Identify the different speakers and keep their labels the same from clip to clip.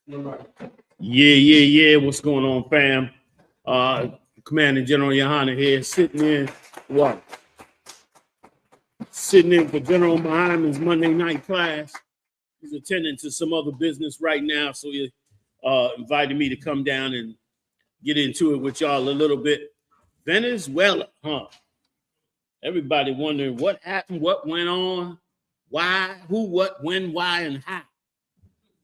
Speaker 1: Yeah. What's going on, fam? Commanding General Yahanna here, sitting in for General Muhammad's Monday night class. He's attending to some other business right now, so he invited me to come down and get into it with y'all a little bit. Venezuela, huh? Everybody wondering what happened, what went on, why, who, what, when, why, and how.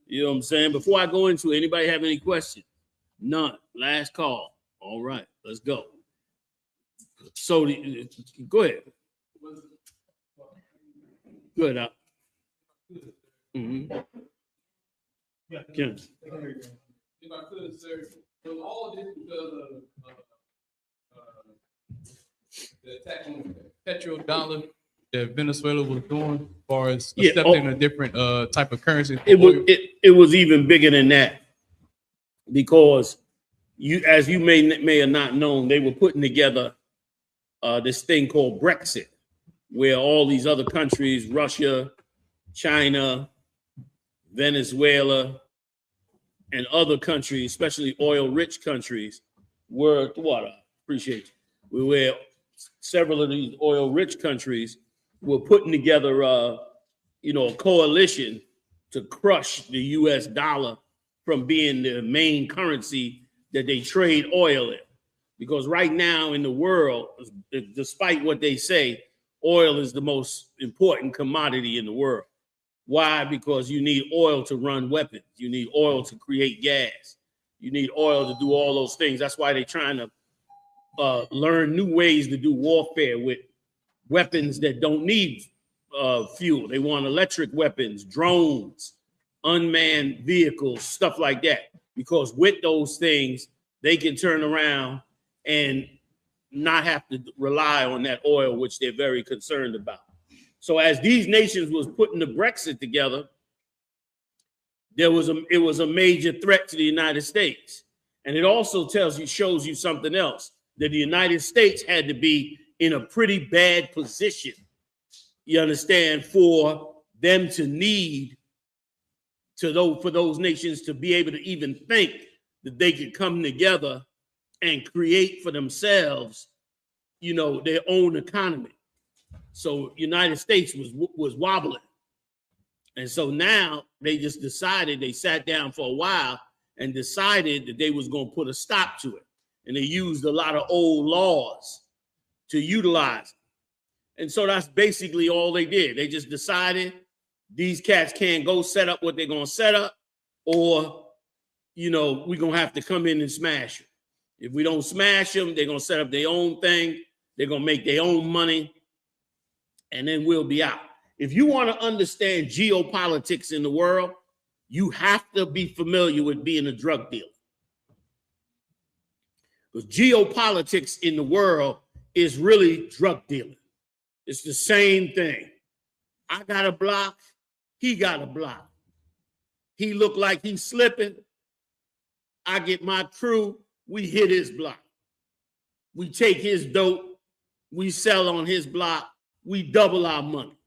Speaker 1: You know what I'm saying? Before I go into it, anybody have any questions? None. Last call. All right, let's go. So, go ahead. Good.
Speaker 2: Yeah. If I could, sir, so all of this because of the attack on the petrodollar that Venezuela was doing, as far as accepting a different type of currency.
Speaker 1: It was even bigger than that, because as you may have not known, they were putting together this thing called Brexit, where all these other countries, Russia, China, Venezuela, and other countries, especially oil-rich countries, were appreciate you. Where several of these oil-rich countries were putting together, a coalition to crush the U.S. dollar from being the main currency that they trade oil in. Because right now in the world, despite what they say, oil is the most important commodity in the world. Why? Because you need oil to run weapons. You need oil to create gas. You need oil to do all those things. That's why they're trying to learn new ways to do warfare with weapons that don't need fuel. They want electric weapons, drones, unmanned vehicles, stuff like that. Because with those things, they can turn around and not have to rely on that oil, which they're very concerned about. So as these nations was putting the Brexit together, it was a major threat to the United States. And it also shows you something else, that the United States had to be in a pretty bad position, you understand, for them to need for those nations to be able to even think that they could come together and create for themselves, their own economy. So United States was wobbling. And so now they just decided, they sat down for a while and decided that they was going to put a stop to it. And they used a lot of old laws to utilize it. And so that's basically all they did. They just decided these cats can't go set up what they're going to set up, or, we're going to have to come in and smash them. If we don't smash them, they're going to set up their own thing. They're going to make their own money, and then we'll be out. If you want to understand geopolitics in the world, you have to be familiar with being a drug dealer. Because geopolitics in the world is really drug dealing. It's the same thing. I got a block. He got a block. He look like he's slipping. I get my crew. We hit his block. We take his dope. We sell on his block. We double our money.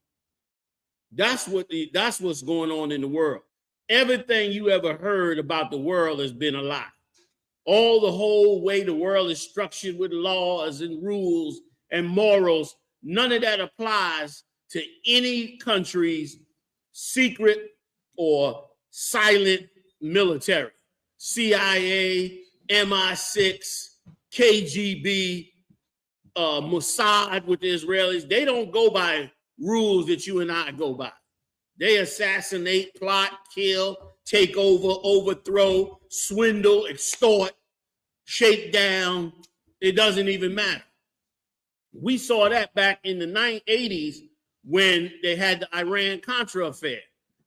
Speaker 1: That's what's going on in the world. Everything you ever heard about the world has been a lie. All the whole way the world is structured with laws and rules and morals, none of that applies to any country's secret or silent military. CIA, MI6, KGB, Mossad with the Israelis, they don't go by rules that you and I go by. They assassinate, plot, kill, take over, overthrow, swindle, extort, shake down. It doesn't even matter. We saw that back in the 80s when they had the Iran-Contra affair.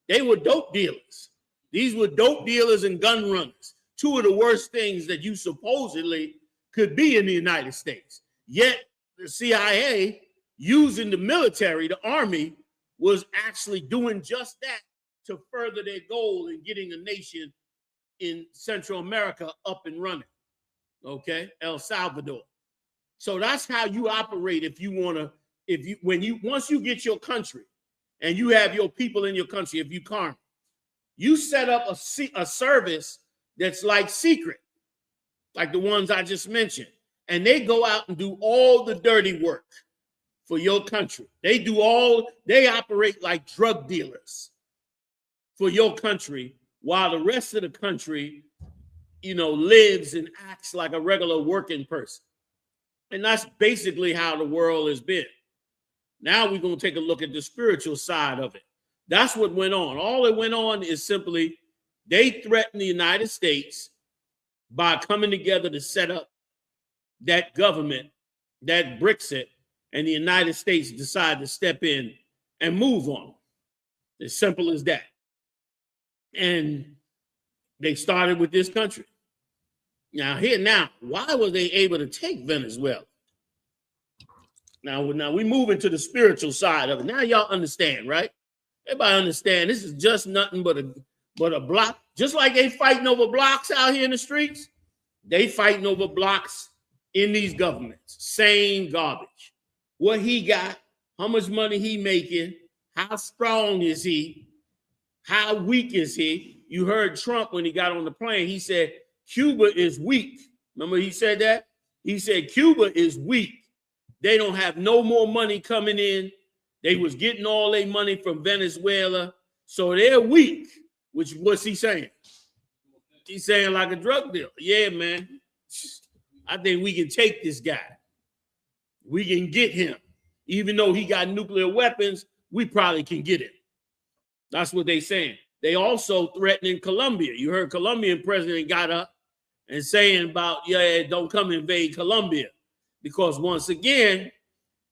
Speaker 1: They were dope dealers. These were dope dealers and gun runners. Two of the worst things that you supposedly could be in the United States. Yet the CIA, using the military, the army, was actually doing just that to further their goal in getting a nation in Central America up and running. Okay, El Salvador. So that's how you operate if you want to, once you get your country and you have your people in your country, if you calm, You set up a service that's like secret, like the ones I just mentioned. And they go out and do all the dirty work for your country. They operate like drug dealers for your country, while the rest of the country, lives and acts like a regular working person. And that's basically how the world has been. Now we're going to take a look at the spiritual side of it. That's what went on. All that went on is simply they threatened the United States by coming together to set up that government, that Brexit, and the United States decided to step in and move on. As simple as that. And they started with this country. Now, why were they able to take Venezuela? Now we move into the spiritual side of it. Now y'all understand, right? Everybody understand this is just nothing but a block. Just like they fighting over blocks out here in the streets, they fighting over blocks in these governments. Same garbage. What he got, how much money he making, how strong is he, how weak is he? You heard Trump when he got on the plane, he said, Cuba is weak. Remember he said that? He said, Cuba is weak. They don't have no more money coming in. They was getting all their money from Venezuela. So they're weak. What's he saying? He's saying like a drug dealer. Yeah, man. I think we can take this guy. We can get him. Even though he got nuclear weapons, we probably can get him. That's what they saying. They also threatening Colombia. You heard Colombian president got up and saying about, don't come invade Colombia. Because once again,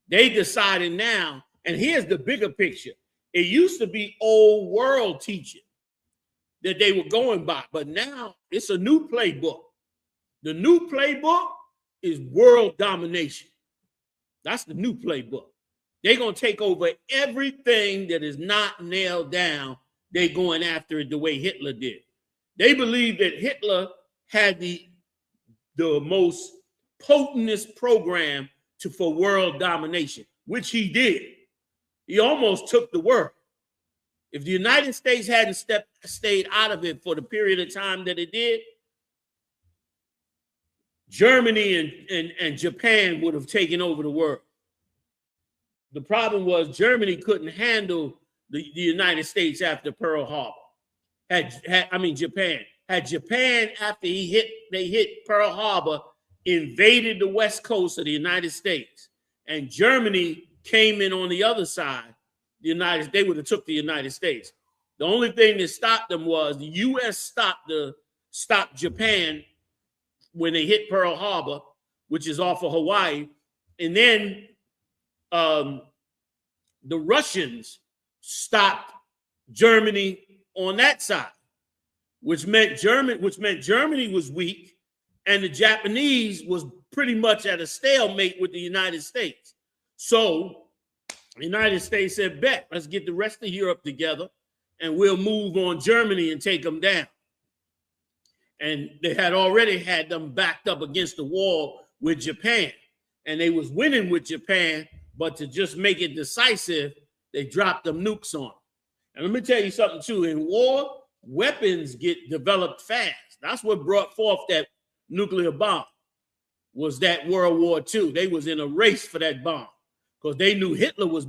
Speaker 1: they decided now, and here's the bigger picture. It used to be old world teaching that they were going by, but now it's a new playbook. The new playbook is world domination. That's the new playbook. They're going to take over everything that is not nailed down. They're going after it the way Hitler did. They believe that Hitler had the most potentest program for world domination, which he did. He almost took the world. If the United States hadn't stayed out of it for the period of time that it did, Germany and Japan would have taken over the world. The problem was Germany couldn't handle the United States after Pearl Harbor. Japan. Had Japan, after they hit Pearl Harbor, invaded the west coast of the United States, and Germany came in on the other side, they would have took the United States. The only thing that stopped them was the U.S. stopped Japan when they hit Pearl Harbor, which is off of Hawaii, and then the Russians stopped Germany on that side, which meant Germany was weak, and the Japanese was pretty much at a stalemate with the United States. So the United States said, bet, let's get the rest of Europe together and we'll move on Germany and take them down. And they had already had them backed up against the wall with Japan. And they was winning with Japan, but to just make it decisive, they dropped them nukes on them. And let me tell you something too, in war, weapons get developed fast. That's what brought forth that nuclear bomb, was that World War II. They was in a race for that bomb because they knew Hitler was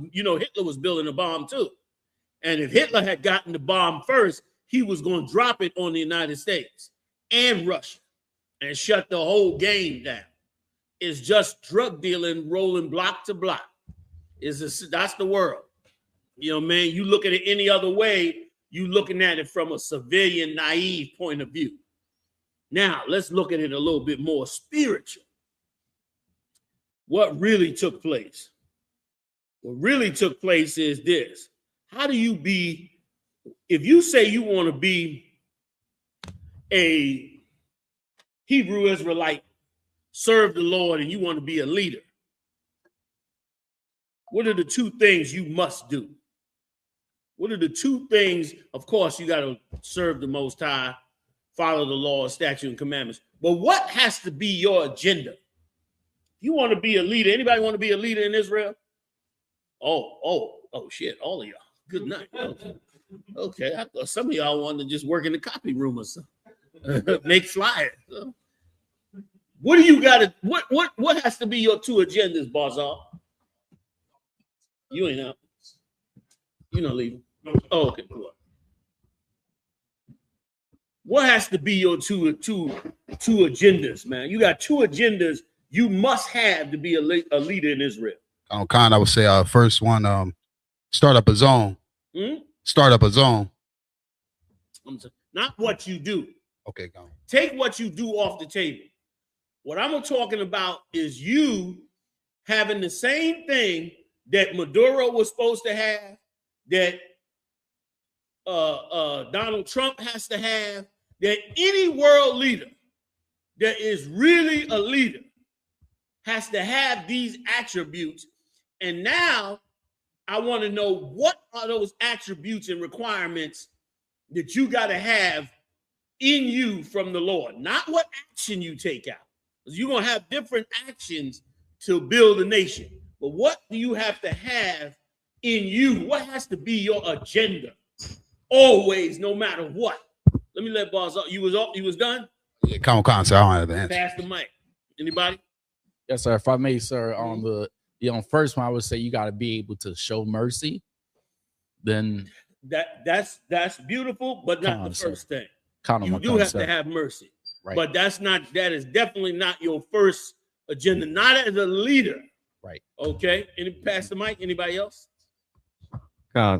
Speaker 1: building a bomb too. And if Hitler had gotten the bomb first, he was going to drop it on the United States and Russia and shut the whole game down. It's just drug dealing, rolling block to block. That's the world. Man, you look at it any other way, you looking at it from a civilian, naive point of view. Now, let's look at it a little bit more spiritual. What really took place? What really took place is this. How do you be, if you say you want to be a Hebrew Israelite, serve the Lord, and you want to be a leader, what are the two things you must do? What are the two things? Of course, you got to serve the Most High, follow the law, statute, and commandments. But what has to be your agenda? You want to be a leader? Anybody want to be a leader in Israel? Oh, shit, all of y'all. Good night. Okay, I thought some of y'all wanted to just work in the copy room or something. Make flyers. What do you got to? What has to be your two agendas, Barzal? You ain't out. You not leaving. Oh, okay, cool. What has to be your two agendas, man? You got two agendas you must have to be a leader in Israel.
Speaker 3: I would say first one, start up a zone. Start up a zone.
Speaker 1: Not what you do.
Speaker 3: Okay, go on.
Speaker 1: Take what you do off the table. What I'm talking about is you having the same thing that Maduro was supposed to have, that Donald Trump has to have, that any world leader that is really a leader has to have these attributes. And now I want to know, what are those attributes and requirements that you got to have in you from the Lord? Not what action you take out, because you're going to have different actions to build a nation. But what do you have to have in you? What has to be your agenda? Always, no matter what. Let me let Boss up. You was done?
Speaker 3: Yeah, come on, sir. I don't have the answer.
Speaker 1: Pass the mic. Anybody?
Speaker 4: Yes, sir. If I may, sir, on the first one, I would say you got to be able to show mercy. Then
Speaker 1: that's beautiful, but not the first thing. You do have to have mercy,
Speaker 4: right?
Speaker 1: But that is definitely not your first agenda. Not as a leader,
Speaker 4: right?
Speaker 1: Okay. Pass the mic. Anybody else?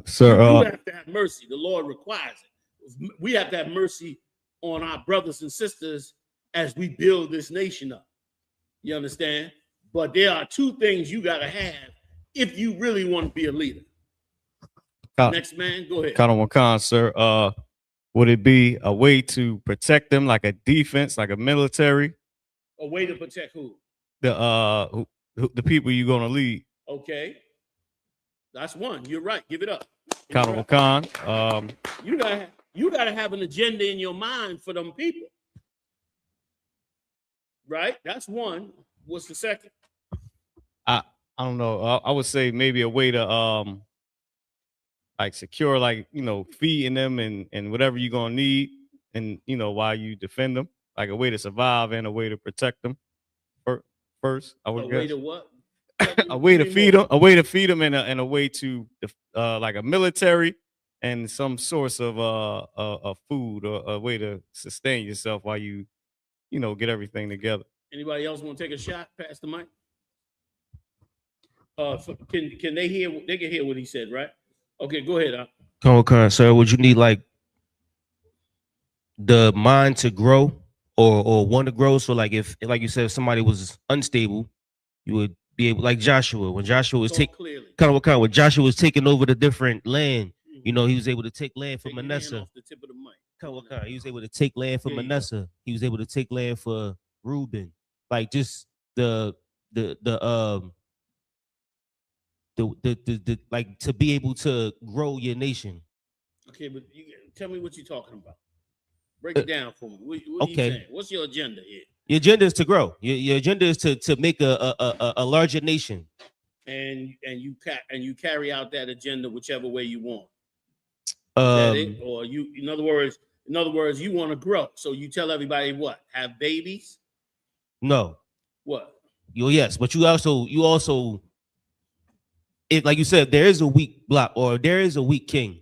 Speaker 5: Sir,
Speaker 1: you have to have mercy. The Lord requires it. We have to have mercy on our brothers and sisters as we build this nation up. You understand? But there are two things you got to have if you really want to be a leader. Next man, go ahead.
Speaker 5: Khan, sir. Would it be a way to protect them, like a defense, like a military?
Speaker 1: A way to protect who?
Speaker 5: The people you're gonna lead.
Speaker 1: Okay, that's one. You're right. Give it up.
Speaker 5: Khan.
Speaker 1: You gotta have an agenda in your mind for them people. Right? That's one. What's the second?
Speaker 5: I don't know. I would say maybe a way to like secure, like, feeding them and whatever you're gonna need, and while you defend them, like a way to survive and a way to protect them. First, I would guess.
Speaker 1: Way to what?
Speaker 5: a way to feed them, and a way to like a military and some source of food, or a way to sustain yourself while you get everything together.
Speaker 1: Anybody else want to take a shot? Pass the mic. Can they hear? They can hear what he said, right? Okay, go ahead.
Speaker 6: Khan, sir, would you need like the mind to grow or want to grow? So like if you said, if somebody was unstable, you would be able, like Joshua, when Joshua was when Joshua was taking over the different land, he was able to take land for Manasseh.
Speaker 1: Off the tip of the mic.
Speaker 6: He was able to take land for Manasseh. He was able to take land for Reuben. Like just the like to be able to grow your nation.
Speaker 1: Okay, but tell me what you're talking about. Break it down for me. What are you saying? What's your agenda here?
Speaker 6: Your agenda is to grow. Your agenda is to make a larger nation.
Speaker 1: And you carry out that agenda whichever way you want. Is that it? Or in other words, you want to grow. So you tell everybody what? Have babies?
Speaker 6: No.
Speaker 1: What?
Speaker 6: Yes, but you also, if like you said, there is a weak block or there is a weak king.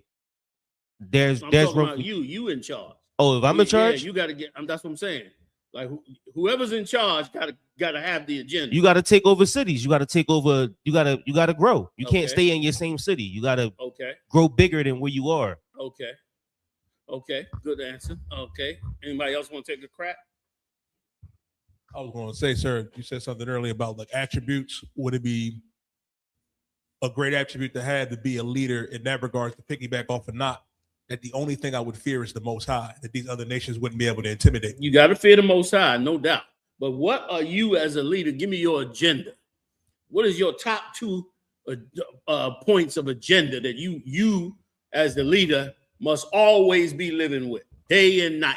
Speaker 6: There's
Speaker 1: talking about you in charge.
Speaker 6: Oh, if I'm in charge,
Speaker 1: yeah, you got to get. That's what I'm saying. Like whoever's in charge got to have the agenda.
Speaker 6: You got to take over cities. You got to take over. You got to grow. You can't stay in your same city. You got to grow bigger than where you are.
Speaker 1: Okay. Good answer. Okay. Anybody else want to take a crack?
Speaker 7: I was going to say, sir, you said something earlier about like attributes. Would it be a great attribute to have to be a leader in that regard, to piggyback off or not? That the only thing I would fear is the Most High, that these other nations wouldn't be able to intimidate.
Speaker 1: You got to fear the Most High, no doubt. But what are you as a leader? Give me your agenda. What is your top two points of agenda that you as the leader must always be living with, day and night?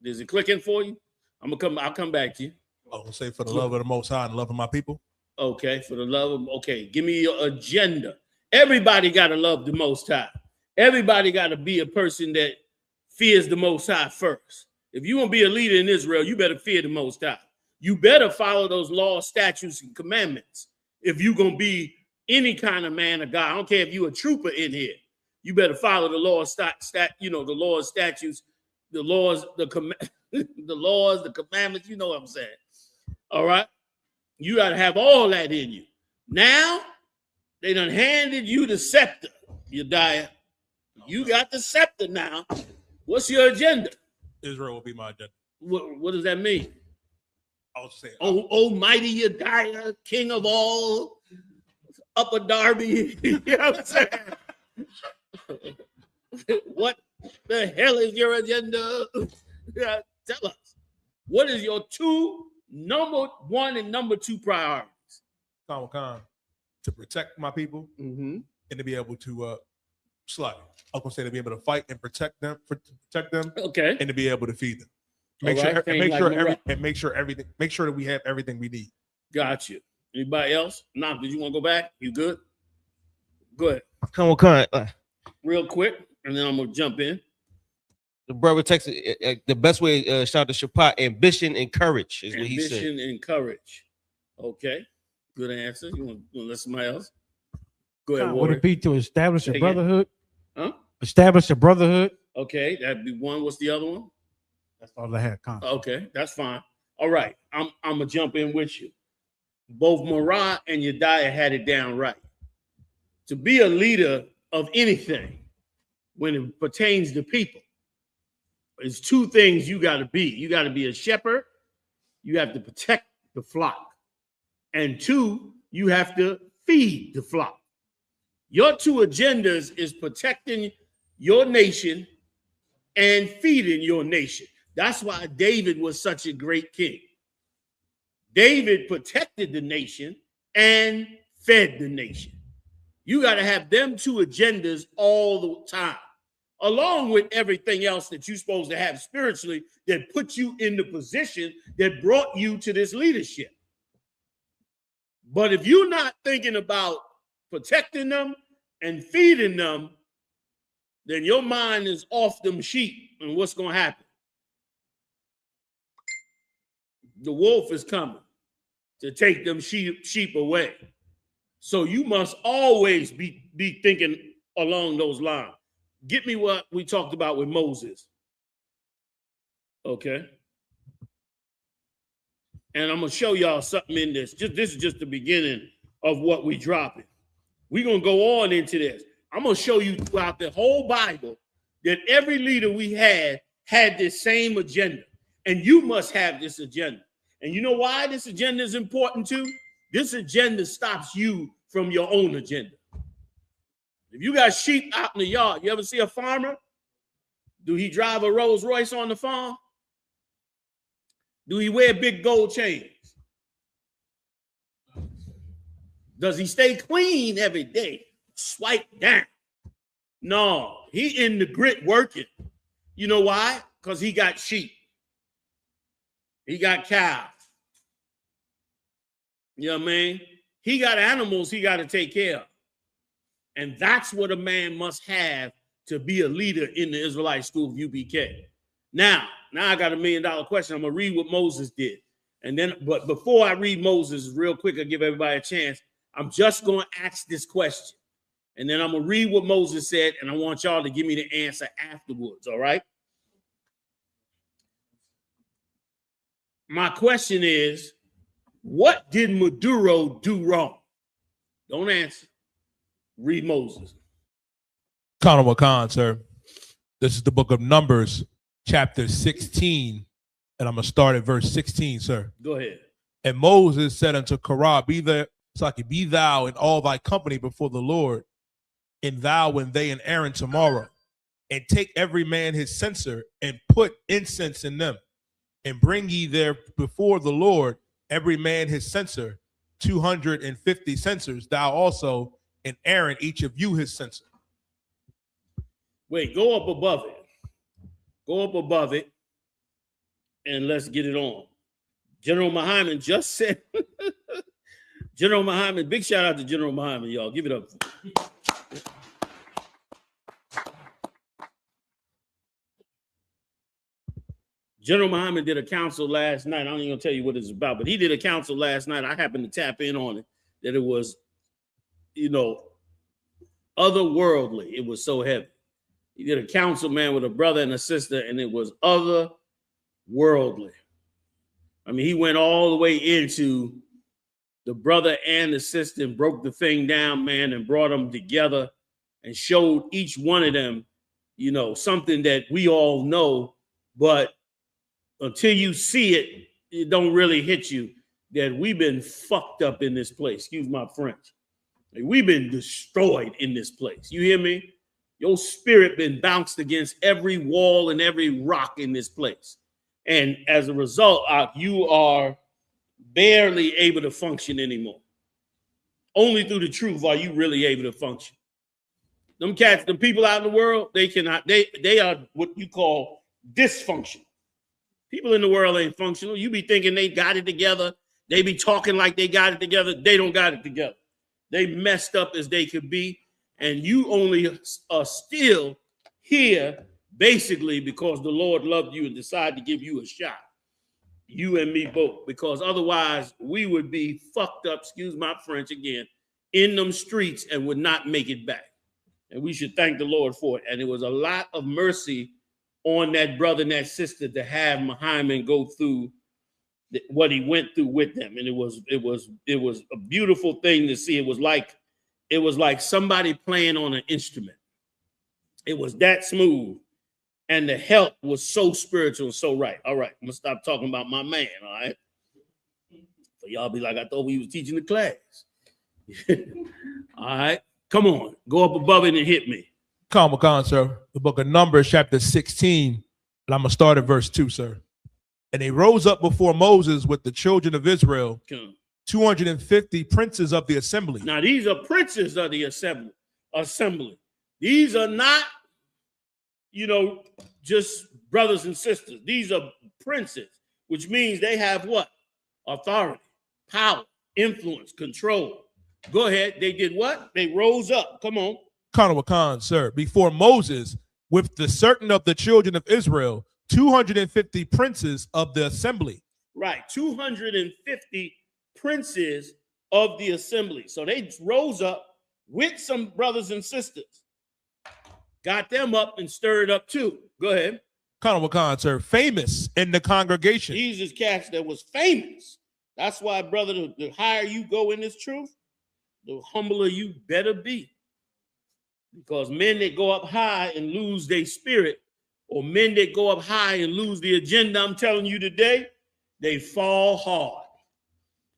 Speaker 1: Is it clicking for you? I'll come back to you.
Speaker 7: I will say, for the love of the Most High and love of my people.
Speaker 1: Okay, for the love of, give me your agenda. Everybody got to love the Most High. Everybody got to be a person that fears the Most High first. If you want to be a leader in Israel, you better fear the Most High. You better follow those laws, statutes, and commandments. If you're going to be any kind of man of God, I don't care if you're a trooper in here, you better follow the laws, the laws, statutes, the laws, the laws, the commandments. You know what I'm saying? All right. You got to have all that in you. Now, they done handed you the scepter, Yediah. You got the scepter now. What's your agenda?
Speaker 7: Israel will be my agenda.
Speaker 1: What does that mean?
Speaker 7: I was saying,
Speaker 1: Almighty Yediah, King of all, Upper Darby. You know what I'm saying? What the hell is your agenda? Tell us. What is your number one and number two priorities?
Speaker 7: To protect my people and to be able to slide. I was gonna say to be able to fight and protect them,
Speaker 1: okay,
Speaker 7: and to be able to feed them. Make sure that we have everything we need.
Speaker 1: Got you. Anybody else? Nah, did you want to go back? You good? Go ahead.
Speaker 6: Come on.
Speaker 1: Real quick, and then I'm gonna jump in.
Speaker 6: The brother texted the best way. Shout out to I.S.U.P.K. Ambition and courage is what he said.
Speaker 1: Ambition and courage. Okay, good answer. You want to let somebody else? Go ahead.
Speaker 8: Would it be to establish a brotherhood?
Speaker 1: Huh?
Speaker 8: Establish a brotherhood.
Speaker 1: Okay, that'd be one. What's the other one?
Speaker 8: That's all I had.
Speaker 1: Okay, that's fine. All right, I'm gonna jump in with you. Both Marah and Yediah had it down right. To be a leader of anything, when it pertains to people, there's two things you got to be. You got to be a shepherd. You have to protect the flock, and two, you have to feed the flock. Your two agendas is protecting your nation and feeding your nation. That's why David was such a great king. David protected the nation and fed the nation. You got to have them two agendas all the time, along with everything else that you're supposed to have spiritually that put you in the position that brought you to this leadership. But if you're not thinking about protecting them and feeding them, then your mind is off them sheep. And what's going to happen? The wolf is coming to take them sheep away. So you must always be thinking along those lines. Get me what we talked about with Moses. Okay. And I'm going to show y'all something in this. This is just the beginning of what we dropping. We're going to go on into this. I'm going to show you throughout the whole Bible that every leader we had this same agenda. And you must have this agenda. And you know why this agenda is important too? This agenda stops you from your own agenda. If you got sheep out in the yard, you ever see a farmer? Do he drive a Rolls Royce on the farm? Do he wear big gold chains? Does he stay clean every day? Swipe down. No, he in the grit working. You know why? Because he got sheep. He got cows. You know what I mean? He got animals he got to take care of. And that's what a man must have to be a leader in the Israelite school of UPK. Now I got $1 million question. I'm going to read what Moses did. And then, but before I read Moses, real quick, I'll give everybody a chance. I'm just going to ask this question. And then I'm going to read what Moses said, and I want y'all to give me the answer afterwards, all right? My question is, what did Maduro do wrong? Don't answer. Read Moses.
Speaker 7: Khan, sir. This is the book of Numbers, chapter 16, and I'm going to start at verse 16, sir.
Speaker 1: Go ahead.
Speaker 7: And Moses said unto Korah, be thou in all thy company before the Lord, and thou and they and Aaron tomorrow, and take every man his censer, and put incense in them, and bring ye there before the Lord every man his censer, 250 censers, thou also, and Aaron, each of you his censer.
Speaker 1: Wait, go up above it. Go up above it, and let's get it on. General Muhammad just said, General Muhammad, big shout out to General Muhammad, y'all. Give it up. General Muhammad did a council last night. I don't even gonna tell you what it's about, but he did a council last night. I happened to tap in on it, that it was, you know, otherworldly. It was so heavy. He did a council, man, with a brother and a sister, and it was otherworldly. I mean, he went all the way into the brother and the sister and broke the thing down, man, and brought them together and showed each one of them, you know, something that we all know, but until you see it, it don't really hit you that we've been fucked up in this place. Excuse my French. Like, we've been destroyed in this place. You hear me? Your spirit been bounced against every wall and every rock in this place. And as a result, you are barely able to function anymore. Only through the truth are you really able to function. Them cats, the people out in the world, they cannot, they are what you call dysfunctional. People in the world ain't functional. You be thinking they got it together. They be talking like they got it together. They don't got it together. They messed up as they could be. And you only are still here basically because the Lord loved you and decided to give you a shot. You and me both. Because otherwise we would be fucked up, excuse my French again, in them streets and would not make it back. And we should thank the Lord for it. And it was a lot of mercy on that brother and that sister to have Muhammad go through what he went through with them. And it was a beautiful thing to see. It was like somebody playing on an instrument. It was that smooth. And the help was so spiritual and so right. All right, I'm gonna stop talking about my man, all right? So y'all be like, I thought we was teaching the class. All right, come on, go up above it and hit me.
Speaker 7: Khan, sir. The book of Numbers, chapter 16, and I'm going to start at verse 2, sir. And they rose up before Moses with the children of Israel, 250 princes of the assembly.
Speaker 1: Now, these are princes of the assembly. These are not, you know, just brothers and sisters. These are princes, which means they have what? Authority, power, influence, control. Go ahead. They did what? They rose up. Come on.
Speaker 7: Khan, sir, before Moses with the certain of the children of Israel, 250 princes of the assembly.
Speaker 1: Right, 250 princes of the assembly. So they rose up with some brothers and sisters, got them up and stirred up too. Go ahead.
Speaker 7: Khan, sir, famous in the congregation.
Speaker 1: Jesus cast that was famous. That's why, brother, the higher you go in this truth, the humbler you better be. Because men that go up high and lose their spirit, or men that go up high and lose the agenda, I'm telling you today, they fall hard.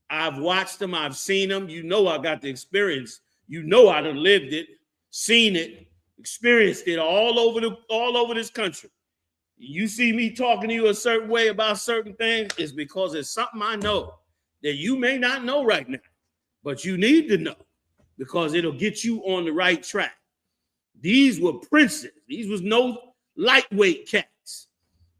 Speaker 1: I've watched them. I've seen them. You know, I got the experience. You know, I done lived it, seen it, experienced it all over this country. You see me talking to you a certain way about certain things, it's because it's something I know that you may not know right now, but you need to know because it'll get you on the right track. These were princes. These was no lightweight cats.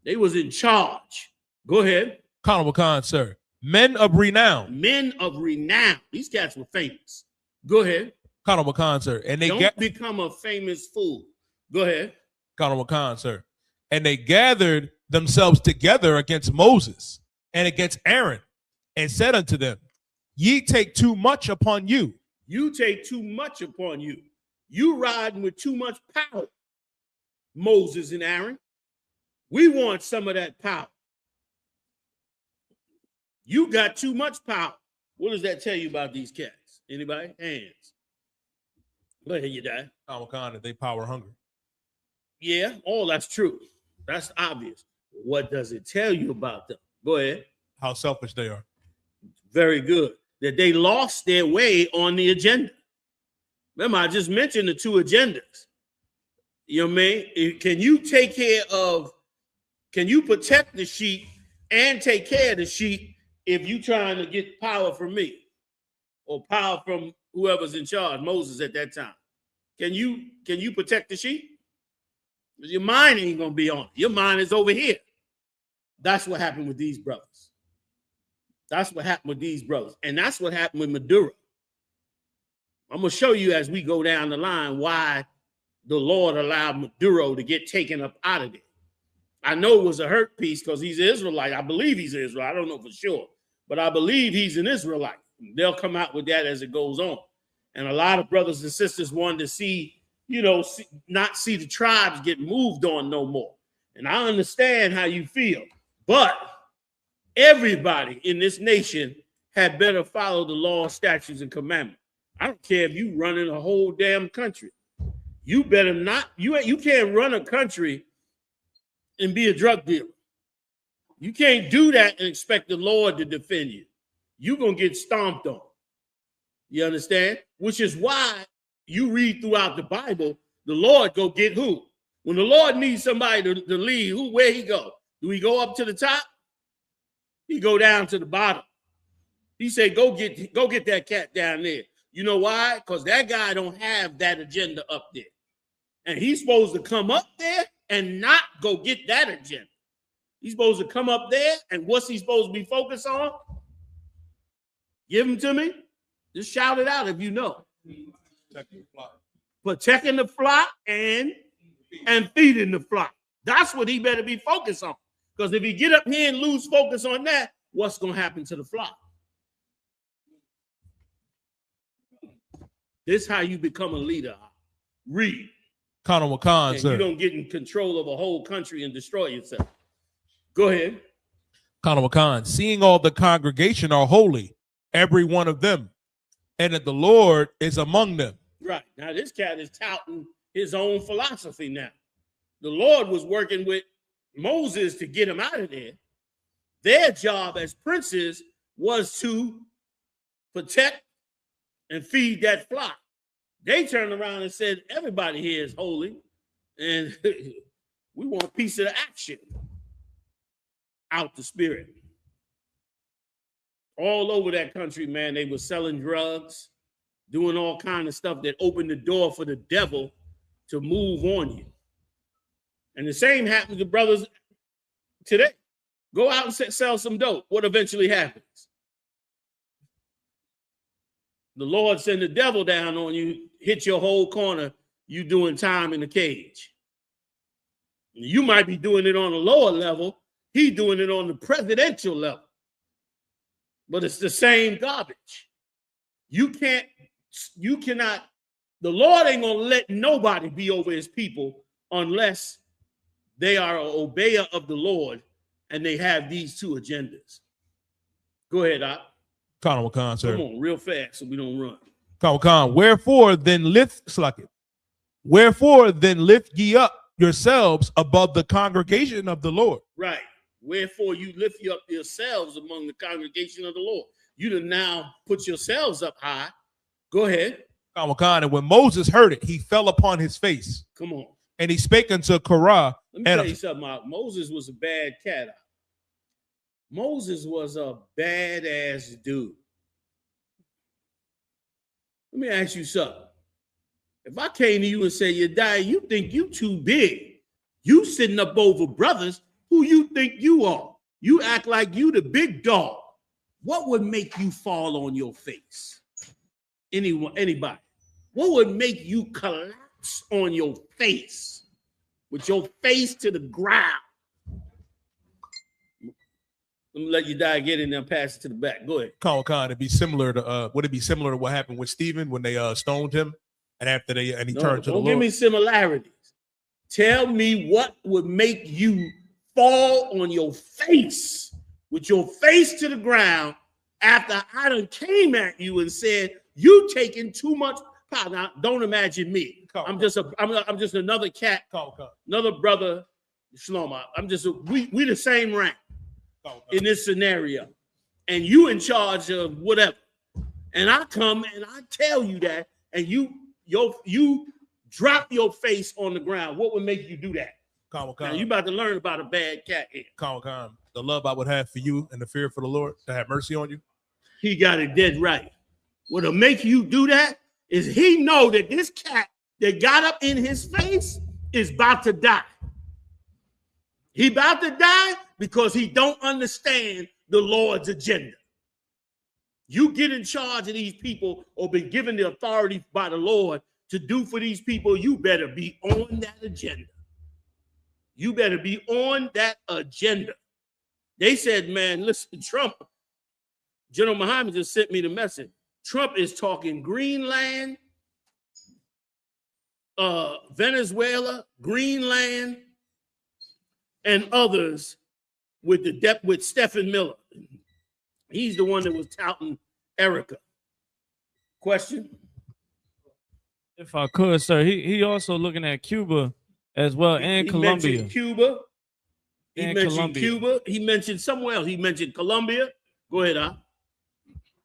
Speaker 1: They was in charge. Go ahead.
Speaker 7: Khan, sir. Men of renown.
Speaker 1: Men of renown. These cats were famous. Go ahead.
Speaker 7: Khan, sir. And they
Speaker 1: don't become a famous fool. Go ahead.
Speaker 7: Khan, sir. And they gathered themselves together against Moses and against Aaron and said unto them, ye take too much upon you.
Speaker 1: You take too much upon you. You riding with too much power, Moses and Aaron. We want some of that power. You got too much power. What does that tell you about these cats? Anybody? Hands. Go ahead, you die.
Speaker 7: Khan, they power hungry.
Speaker 1: Yeah, all that's true. That's obvious. What does it tell you about them? Go ahead.
Speaker 7: How selfish they are.
Speaker 1: Very good. That they lost their way on the agenda. Remember, I just mentioned the two agendas. You know what I mean? Can you protect the sheep and take care of the sheep if you trying to get power from me or power from whoever's in charge, Moses at that time? Can you protect the sheep? Your mind ain't gonna be on it. Your mind is over here. That's what happened with these brothers. That's what happened with these brothers. And that's what happened with Maduro. I'm going to show you as we go down the line why the Lord allowed Maduro to get taken up out of there. I know it was a hurt piece because he's an Israelite. I believe he's an Israelite. I don't know for sure, but I believe he's an Israelite. They'll come out with that as it goes on. And a lot of brothers and sisters wanted to see, not see the tribes get moved on no more. And I understand how you feel, but everybody in this nation had better follow the law, statutes, and commandments. I don't care if you running a whole damn country. You better not, you can't run a country and be a drug dealer. You can't do that and expect the Lord to defend you. You're going to get stomped on. You understand? Which is why you read throughout the Bible, the Lord go get who? When the Lord needs somebody to lead, where he go? Do he go up to the top? He go down to the bottom. He said, go get that cat down there. You know why? Because that guy don't have that agenda up there. And he's supposed to come up there and not go get that agenda. He's supposed to come up there, and what's he supposed to be focused on? Give them to me. Just shout it out if you know. Protecting the flock and feeding the flock. That's what he better be focused on. Because if he get up here and lose focus on that, what's going to happen to the flock? This is how you become a leader. Read.
Speaker 7: Colonel Wakan, sir.
Speaker 1: You don't get in control of a whole country and destroy yourself. Go ahead.
Speaker 7: Colonel Wakan, seeing all the congregation are holy, every one of them, and that the Lord is among them.
Speaker 1: Right. Now, this cat is touting his own philosophy now. The Lord was working with Moses to get him out of there. Their job as princes was to protect and feed that flock. They turned around and said, everybody here is holy, and we want a piece of the action. Out the spirit. All over that country, man, they were selling drugs, doing all kind of stuff that opened the door for the devil to move on you. And the same happens to brothers today. Go out and sell some dope. What eventually happens? The Lord send the devil down on you, hit your whole corner, you doing time in the cage. You might be doing it on a lower level. He doing it on the presidential level. But it's the same garbage. You cannot, the Lord ain't gonna let nobody be over his people unless they are an obeyer of the Lord and they have these two agendas. Go ahead, Op.
Speaker 7: Colonel Wakan, sir.
Speaker 1: Come on, real fast so we don't run.
Speaker 7: Colonel Wakan, wherefore then lift ye up yourselves above the congregation of the Lord.
Speaker 1: Right. Wherefore you lift you up yourselves among the congregation of the Lord. You to now put yourselves up high. Go ahead.
Speaker 7: And when Moses heard it, he fell upon his face.
Speaker 1: Come on.
Speaker 7: And he spake unto Korah.
Speaker 1: Let me tell you something out. Moses was a bad cat out. Moses was a badass dude. Let me ask you something. If I came to you and said, Yediah, you think you too big. You sitting up over brothers. Who you think you are? You act like you the big dog. What would make you fall on your face? Anybody? What would make you collapse on your face with your face to the ground? Let me let Yediah get in there and pass it to the back. Go ahead.
Speaker 7: It'd be similar to would it be similar to what happened with Stephen when they stoned him and after he turned to the Lord?
Speaker 1: Don't give me similarities. Tell me what would make you fall on your face with your face to the ground after I done came at you and said you taking too much power. Now, don't imagine me. I'm just another cat, another brother. Shlomo. We the same rank in this scenario, and you in charge of whatever. And I come and I tell you that, and you drop your face on the ground. What would make you do that? Now, you about to learn about a bad cat here.
Speaker 7: The love I would have for you and the fear for the Lord to have mercy on you.
Speaker 1: He got it dead right. What'll make you do that is he know that this cat that got up in his face is about to die. He about to die because he don't understand the Lord's agenda. You get in charge of these people or been given the authority by the Lord to do for these people, you better be on that agenda. You better be on that agenda. They said, man, listen, Trump, General Muhammad just sent me the message. Trump is talking Greenland, Venezuela, Greenland, and others with Stephen Miller. He's the one that was touting Erica. Question?
Speaker 9: If I could, sir, he also looking at Cuba as well and Colombia.
Speaker 1: Mentioned Cuba. He mentioned Cuba. He mentioned somewhere else. He mentioned Colombia. Go ahead, Al.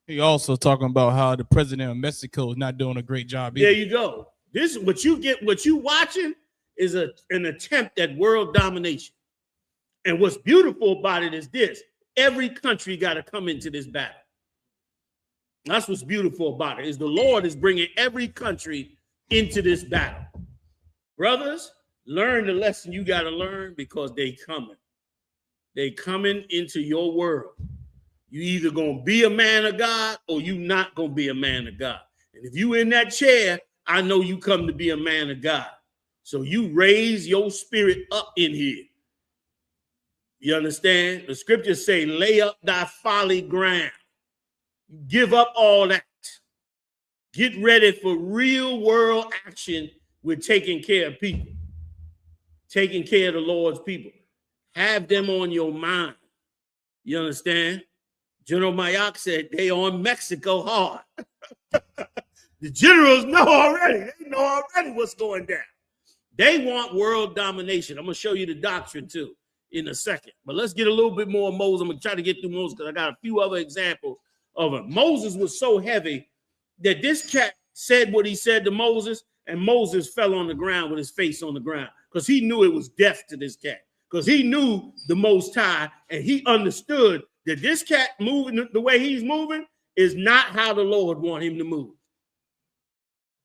Speaker 2: He also talking about how the president of Mexico is not doing a great job either.
Speaker 1: There you go. This what you get. What you watching is an attempt at world domination. And what's beautiful about it is this: every country got to come into this battle. That's what's beautiful about it. Is the Lord is bringing every country into this battle. Brothers, learn the lesson you got to learn because they coming. They coming into your world. You either gonna be a man of God or you not gonna be a man of God. And if you in that chair, I know you come to be a man of God. So you raise your spirit up in here. You understand? The scriptures say, lay up thy folly ground. Give up all that. Get ready for real world action with taking care of people. Taking care of the Lord's people. Have them on your mind. You understand? General Mayock said they on Mexico hard. The generals know already. They know already what's going down. They want world domination. I'm going to show you the doctrine too in a second. But let's get a little bit more of Moses. I'm going to try to get through Moses because I got a few other examples of it. Moses was so heavy that this cat said what he said to Moses, and Moses fell on the ground with his face on the ground because he knew it was death to this cat. Because he knew the Most High, and he understood that this cat moving the way he's moving is not how the Lord want him to move.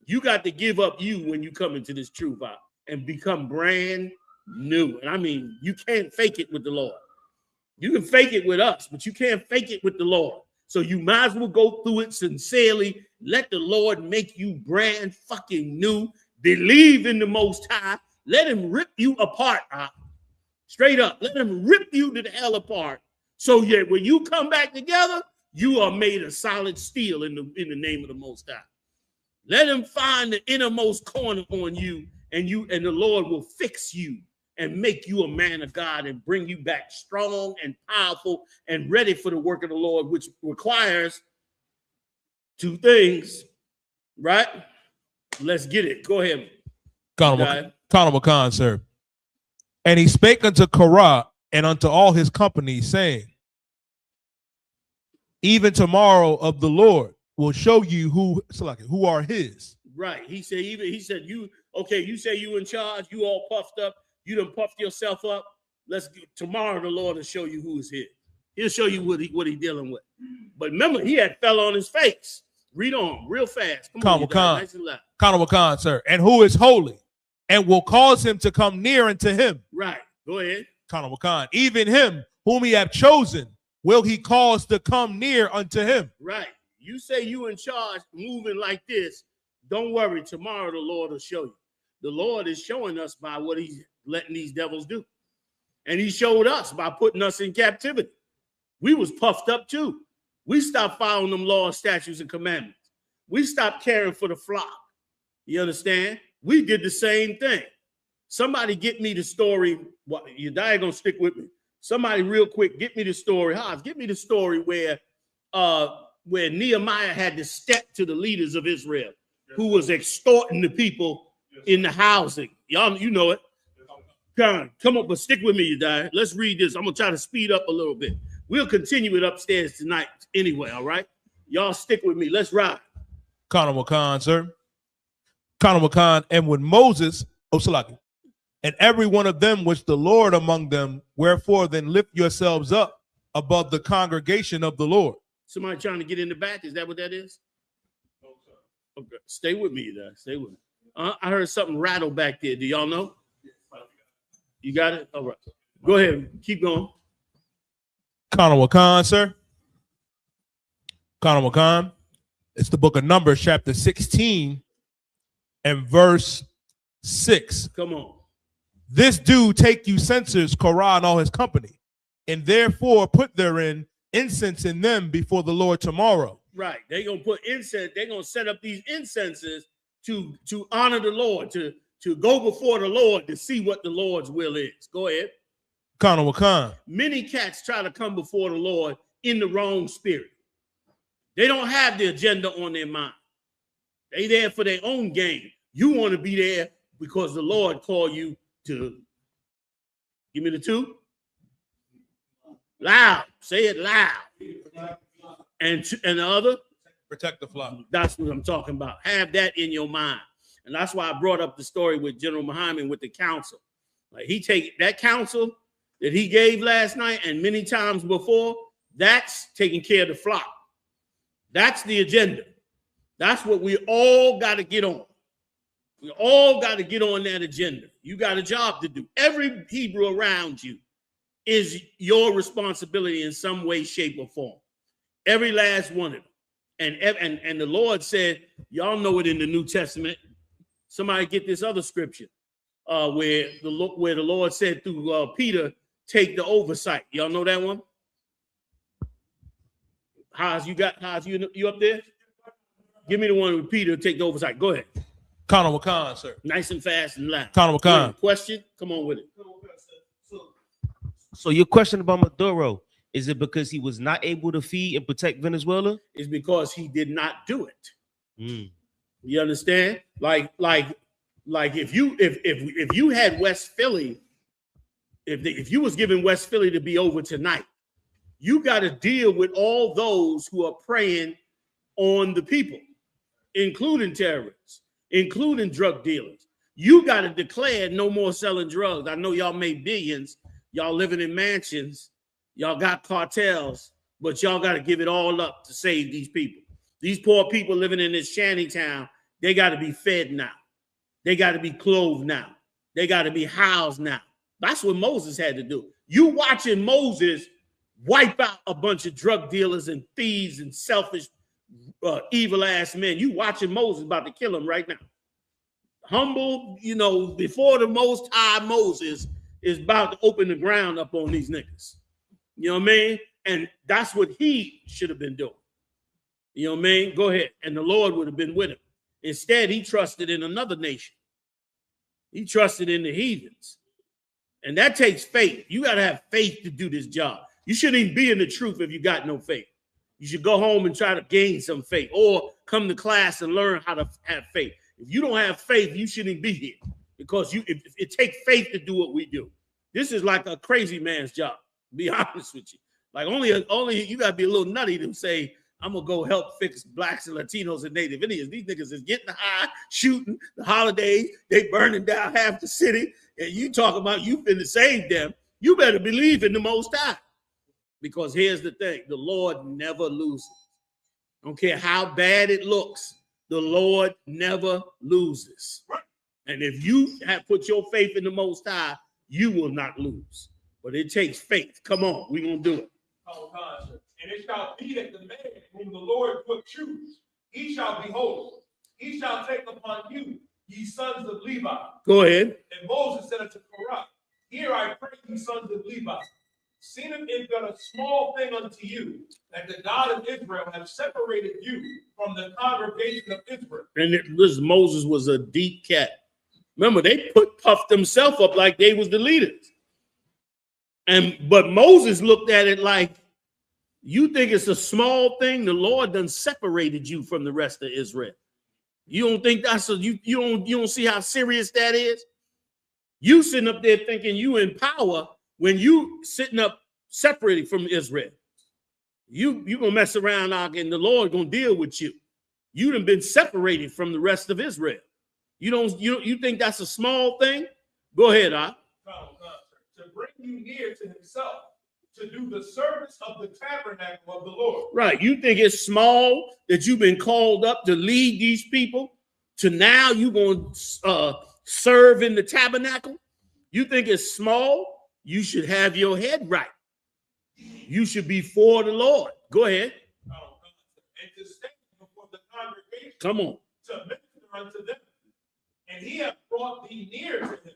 Speaker 1: You got to give up you when you come into this truth out and become brand new. And I mean, you can't fake it with the Lord. You can fake it with us, but you can't fake it with the Lord. So you might as well go through it sincerely. Let the Lord make you brand fucking new. Believe in the Most High. Let him rip you apart. Straight up. Let him rip you to the hell apart. So yeah, when you come back together, you are made of solid steel in the name of the Most High. Let him find the innermost corner on you, and the Lord will fix you and make you a man of God and bring you back strong and powerful and ready for the work of the Lord, which requires two things, right? Let's get it. Go ahead.
Speaker 7: Honorable Khan, sir. And he spake unto Korah and unto all his company, saying, even tomorrow of the Lord will show you who are his.
Speaker 1: Right. He said, you say you in charge, you all puffed up, you done puffed yourself up. Tomorrow the Lord will show you who is his. He'll show you what he dealing with. But remember, he had fell on his face. Read on real fast. Come on, nice and loud.
Speaker 7: Honorable Khan, sir. And who is holy and will cause him to come near unto him.
Speaker 1: Right. Go ahead.
Speaker 7: Honorable Khan. Even him whom he have chosen will he cause to come near unto him.
Speaker 1: Right. You say you in charge, moving like this. Don't worry. Tomorrow the Lord will show you. The Lord is showing us by what he's letting these devils do. And he showed us by putting us in captivity. We was puffed up too. We stopped following them laws, statutes, and commandments. We stopped caring for the flock. You understand? We did the same thing. Somebody get me the story. Your dad gonna stick with me. Somebody real quick, get me the story. Hans, get me the story where Nehemiah had to step to the leaders of Israel who was extorting the people in the housing. Y'all, you know it. Come up, but stick with me, you dad. Let's read this. I'm gonna try to speed up a little bit. We'll continue it upstairs tonight anyway, all right? Y'all stick with me. Let's ride.
Speaker 7: Honorable Khan, sir. Honorable Khan, and when Moses, and every one of them which the Lord among them, wherefore then lift yourselves up above the congregation of the Lord.
Speaker 1: Somebody trying to get in the back? Is that what that is? Okay. Stay with me, you guys. Stay with me. I heard something rattle back there. Do y'all know? You got it? All right. Go ahead. Keep going.
Speaker 7: Honorable Khan, sir. Khan Wakan. It's the book of Numbers, chapter 16 and verse 6.
Speaker 1: Come on.
Speaker 7: This do take you censers, Korah and all his company, and therefore put therein incense in them before the Lord tomorrow.
Speaker 1: Right. They're going to put incense. They're going to set up these incenses to honor the Lord, to go before the Lord to see what the Lord's will is. Go ahead.
Speaker 7: Khan Wakan.
Speaker 1: Many cats try to come before the Lord in the wrong spirit. They don't have the agenda on their mind. They there for their own game. You want to be there because the Lord called you to. Give me the 2. Loud. Say it loud. And the other?
Speaker 7: Protect the flock.
Speaker 1: That's what I'm talking about. Have that in your mind. And that's why I brought up the story with General Muhammad with the council. Like he take that counsel that he gave last night and many times before, that's taking care of the flock. That's the agenda. That's what we all got to get on. We all got to get on that agenda. You got a job to do. Every Hebrew around you is your responsibility in some way, shape, or form. Every last one of them. And the Lord said, y'all know it in the New Testament. Somebody get this other scripture where the Lord said through Peter, take the oversight. Y'all know that one? You up there? Give me the one with Peter, take the oversight. Go ahead.
Speaker 7: Khan Wakan, sir.
Speaker 1: Nice and fast and loud.
Speaker 7: Khan Wakan.
Speaker 1: Question? Come on with it.
Speaker 6: So your question about Maduro, is it because he was not able to feed and protect Venezuela?
Speaker 1: It's because he did not do it. You understand? Like if you had West Philly, if you was giving West Philly to be over tonight, you got to deal with all those who are preying on the people, including terrorists, including drug dealers. You got to declare no more selling drugs. I know y'all made billions. Y'all living in mansions. Y'all got cartels, but y'all got to give it all up to save these people. These poor people living in this shanty town, they got to be fed now. They got to be clothed now. They got to be housed now. That's what Moses had to do. You watching Moses wipe out a bunch of drug dealers and thieves and selfish, evil-ass men. You watching Moses about to kill them right now. Humble, before the Most High Moses is about to open the ground up on these niggas. You know what I mean? And that's what he should have been doing. You know what I mean? Go ahead. And the Lord would have been with him. Instead, he trusted in another nation. He trusted in the heathens. And that takes faith. You got to have faith to do this job. You shouldn't even be in the truth if you got no faith. You should go home and try to gain some faith or come to class and learn how to have faith. If you don't have faith, you shouldn't be here because it takes faith to do what we do. This is like a crazy man's job, to be honest with you. Like only you got to be a little nutty to say, I'm going to go help fix blacks and Latinos and Native Indians. These niggas is getting high, shooting, the holidays, they burning down half the city, and you talk about you finna save them. You better believe in the Most High. Because here's the thing, the Lord never loses. I don't care how bad it looks, the Lord never loses. And if you have put your faith in the Most High, you will not lose. But it takes faith. Come on, we're going to do it.
Speaker 7: And it shall be that the man whom the Lord will choose, he shall be holy. He shall take upon you, ye sons of Levi.
Speaker 1: Go ahead.
Speaker 7: And Moses said unto Korah, here I pray, ye sons of Levi, seeing it done a small thing unto you, that the God of Israel have separated you from the congregation of Israel.
Speaker 1: And Moses was a deep cat. Remember, they puffed themselves up like they was the leaders. But Moses looked at it like, you think it's a small thing? The Lord done separated you from the rest of Israel. You don't think that's you don't see how serious that is? You sitting up there thinking you in power when you sitting up separated from Israel. You gonna mess around and the Lord gonna deal with you. You done been separated from the rest of Israel. You think that's a small thing? Go ahead,
Speaker 7: To bring you near to himself, to do the service of the tabernacle of the Lord.
Speaker 1: Right. You think it's small that you've been called up to lead these people to now you're going to serve in the tabernacle? You think it's small? You should have your head right. You should be for the Lord. Go ahead. Come on.
Speaker 7: To minister unto them. And he hath brought thee near to him,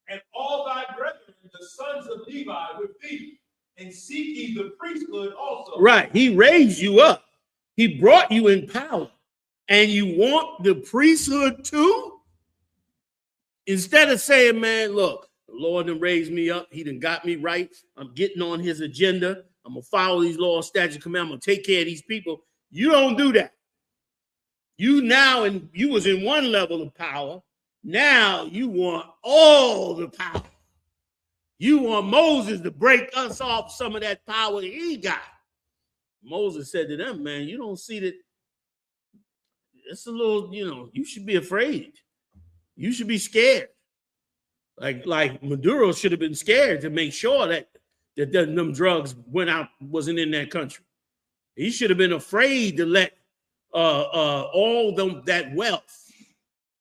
Speaker 7: and all thy brethren, the sons of Levi, with thee, and seek ye the priesthood also.
Speaker 1: Right. He raised you up. He brought you in power. And you want the priesthood too? Instead of saying, man, look, the Lord done raised me up. He done got me right. I'm getting on his agenda. I'm going to follow these laws, statutes, commandments. I'm going to take care of these people. You don't do that. You now, and you was in one level of power. Now you want all the power. You want Moses to break us off some of that power that he got. Moses said to them, man, you don't see that. It's a little, you should be afraid. You should be scared. Like Maduro should have been scared to make sure that them drugs wasn't in that country. He should have been afraid to let all that wealth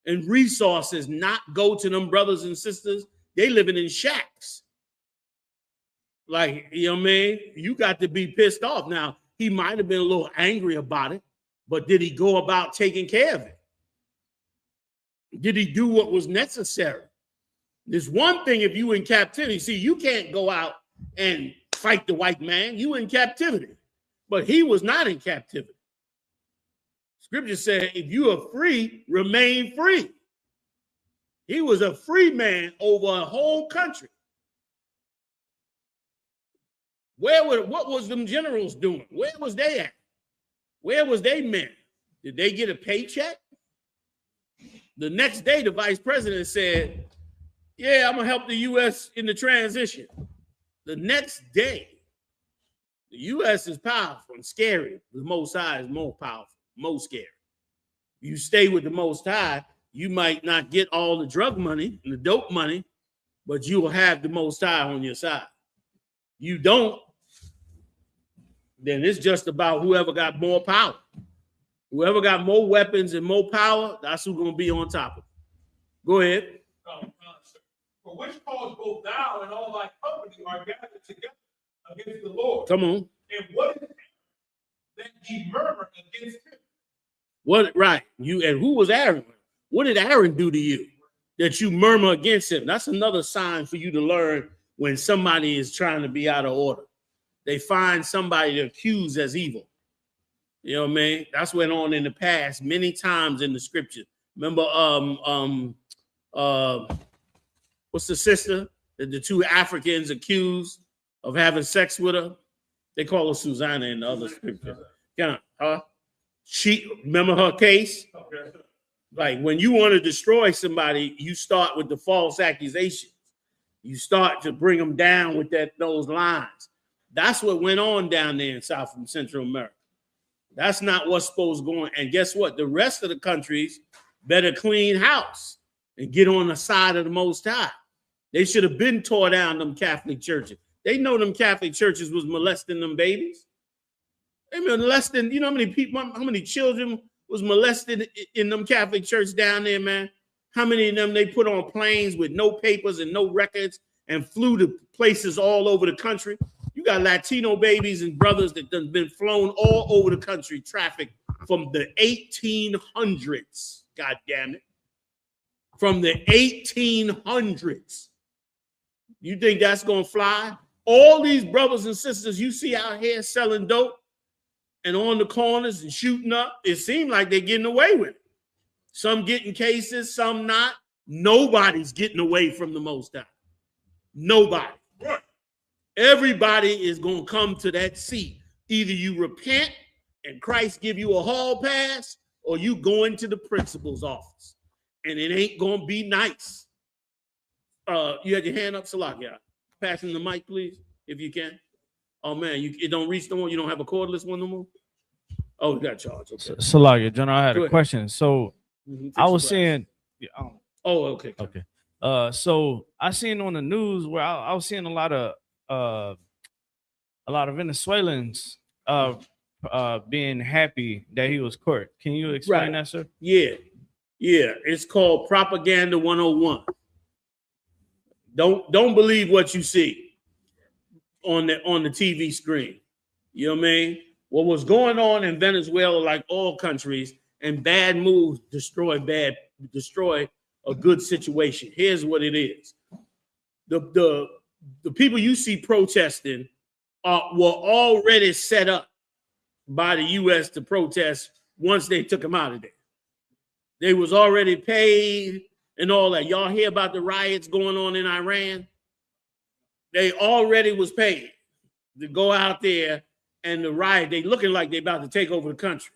Speaker 1: and resources not go to them brothers and sisters. They living in shacks. Like, you know what I mean? You got to be pissed off. Now, he might have been a little angry about it, but did he go about taking care of it? Did he do what was necessary? There's one thing if you in captivity. See, you can't go out and fight the white man. You in captivity. But he was not in captivity. Scripture said, if you are free, remain free. He was a free man over a whole country. What was them generals doing? Where was they at? Where was they men? Did they get a paycheck? The next day, the vice president said, yeah, I'm going to help the U.S. in the transition. The next day, the U.S. is powerful and scary. The Most High is more powerful, more scary. You stay with the Most High, you might not get all the drug money and the dope money, but you will have the Most High on your side. You don't, then it's just about whoever got more power. Whoever got more weapons and more power, that's who's going to be on top of it. Go ahead.
Speaker 7: For which cause both thou and all thy company are gathered together against the Lord.
Speaker 1: Come on.
Speaker 7: And what is it that ye murmur against him?
Speaker 1: What, right. You, and who was Aaron? What did Aaron do to you that you murmur against him? That's another sign for you to learn when somebody is trying to be out of order. They find somebody to accuse as evil. You know what I mean? That's went on in the past many times in the scripture. Remember, what's the sister that the two Africans accused of having sex with her? They call her Susanna in the other scripture. Yeah, she remember her case? Like when you want to destroy somebody, you start with the false accusations. You start to bring them down with those lines. That's what went on down there in South and Central America. That's not what's supposed to go on. And guess what? The rest of the countries better clean house and get on the side of the Most High. They should have been tore down them Catholic churches. They know them Catholic churches was molesting them babies. They molesting, you know how many people, how many children was molested in them Catholic churches down there, man? How many of them they put on planes with no papers and no records and flew to places all over the country? You got Latino babies and brothers that done been flown all over the country, trafficked from the 1800s. God damn it. From the 1800s. You think that's going to fly? All these brothers and sisters you see out here selling dope and on the corners and shooting up, it seems like they're getting away with it. Some getting cases, some not. Nobody's getting away from the Most High. Nobody. Everybody is going to come to that seat. Either you repent and Christ give you a hall pass, or you go into the principal's office. And it ain't going to be nice. You had your hand up, Salakia. Passing the mic, please, if you can. Oh, man, it don't reach no more? You don't have a cordless one no more? Oh, you got charged. Okay.
Speaker 9: Salakia, General, I had a question. So I was saying...
Speaker 1: Oh, okay.
Speaker 9: Okay. So I seen on the news where I was seeing a lot of Venezuelans being happy that he was caught. Can you explain that, sir?
Speaker 1: Yeah. It's called Propaganda 101. Don't believe what you see on the TV screen. You know what I mean? What was going on in Venezuela, like all countries, and bad moves destroy a good situation. Here's what it is. The people you see protesting were already set up by the U.S. to protest once they took them out of there. They was already paid and all that. Y'all hear about the riots going on in Iran? They already was paid to go out there and the riot. They looking like they about to take over the country.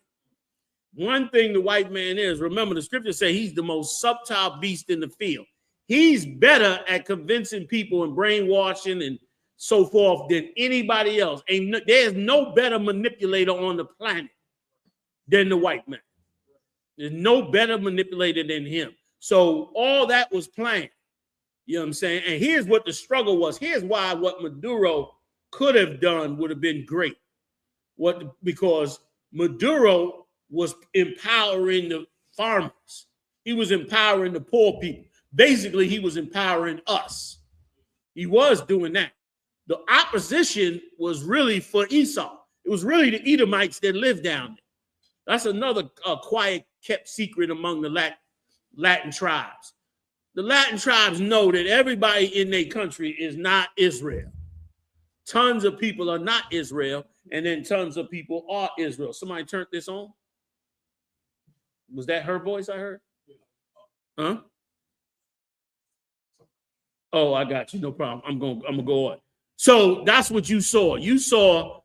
Speaker 1: One thing the white man is, remember the scriptures say he's the most subtle beast in the field. He's better at convincing people and brainwashing and so forth than anybody else. There's no better manipulator on the planet than the white man. There's no better manipulator than him. So all that was planned. You know what I'm saying? And here's what the struggle was. Here's why what Maduro could have done would have been great. Because Maduro was empowering the farmers. He was empowering the poor people. Basically, he was empowering us. He was doing that. The opposition was really for Esau. It was really the Edomites that lived down there. That's another quiet, kept secret among the Latin tribes. The Latin tribes know that everybody in their country is not Israel. Tons of people are not Israel, and then tons of people are Israel. Somebody turned this on? Was that her voice I heard? Huh? Oh, I got you. No problem. I'm gonna go on. So that's what you saw. You saw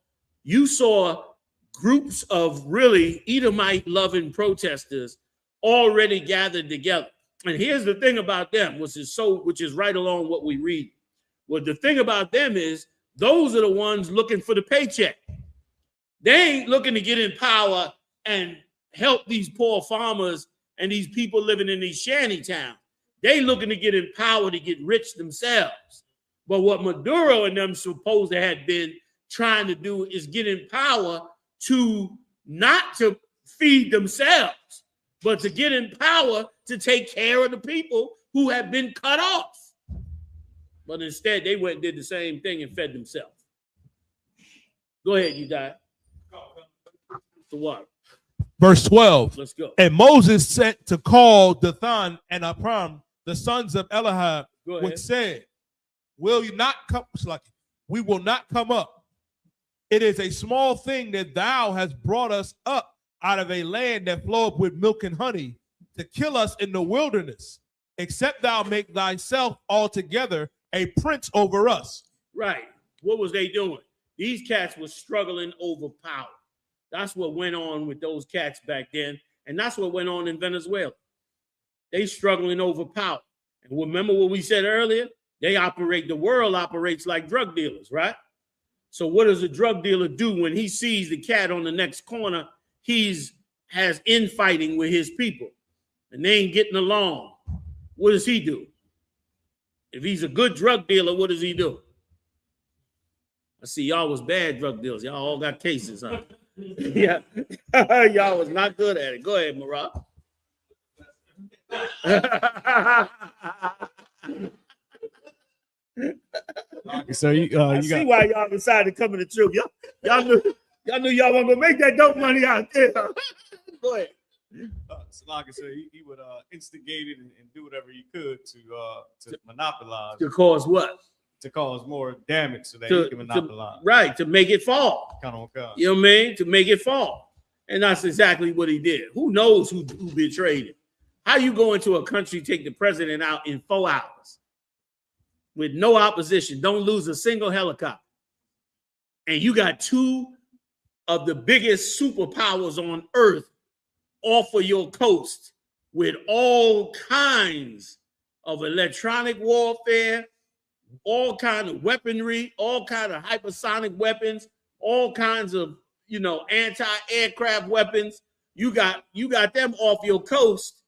Speaker 1: groups of really Edomite-loving protesters already gathered together. And here's the thing about them, which is right along what we read. Well, the thing about them is those are the ones looking for the paycheck. They ain't looking to get in power and help these poor farmers and these people living in these shanty towns. They looking to get in power to get rich themselves. But what Maduro and them supposed to have been trying to do is get in power to not to feed themselves, but to get in power to take care of the people who have been cut off. But instead, they went and did the same thing and fed themselves. Go ahead, you die. To what?
Speaker 7: Verse 12.
Speaker 1: Let's go.
Speaker 7: And Moses sent to call Dathan and Abiram, the sons of Eliab, which said, will you not come? We will not come up. It is a small thing that thou hast brought us up out of a land that floweth with milk and honey to kill us in the wilderness, except thou make thyself altogether a prince over us.
Speaker 1: Right. What was they doing? These cats were struggling over power. That's what went on with those cats back then. And that's what went on in Venezuela. They struggling over power. And remember what we said earlier? The world operates like drug dealers, right? So what does a drug dealer do when he sees the cat on the next corner? Has infighting with his people and they ain't getting along. What does he do? If he's a good drug dealer, what does he do? I see y'all was bad drug dealers. Y'all all got cases, huh? Yeah. Y'all was not good at it. Go ahead, Marab.
Speaker 9: So
Speaker 1: I see why y'all decided to come in the truth. Y'all knew y'all weren't gonna make that dope money out there. Go ahead.
Speaker 5: So like I said, he would instigate it and do whatever he could to monopolize.
Speaker 1: To cause what?
Speaker 5: To cause more damage so that he can monopolize.
Speaker 1: Right, to make it fall.
Speaker 5: Kind of okay.
Speaker 1: You know what I mean? To make it fall. And that's exactly what he did. Who knows who betrayed him? How you go into a country, take the president out in 4 hours with no opposition, don't lose a single helicopter, and you got two of the biggest superpowers on earth off of your coast with all kinds of electronic warfare, all kind of weaponry, all kind of hypersonic weapons, all kinds of, anti-aircraft weapons. You got them off your coast,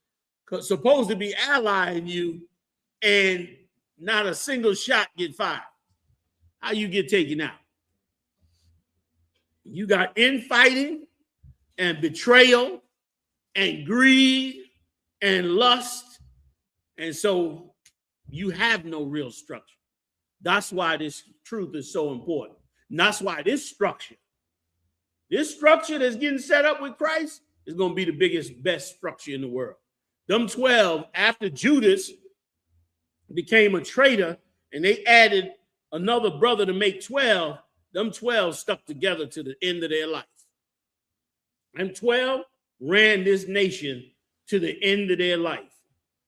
Speaker 1: supposed to be allying you, and not a single shot get fired. How you get taken out? You got infighting and betrayal and greed and lust. And so you have no real structure. That's why this truth is so important. And that's why this structure that's getting set up with Christ is going to be the biggest, best structure in the world. Them 12, after Judas became a traitor and they added another brother to make 12, them 12 stuck together to the end of their life. Them 12 ran this nation to the end of their life.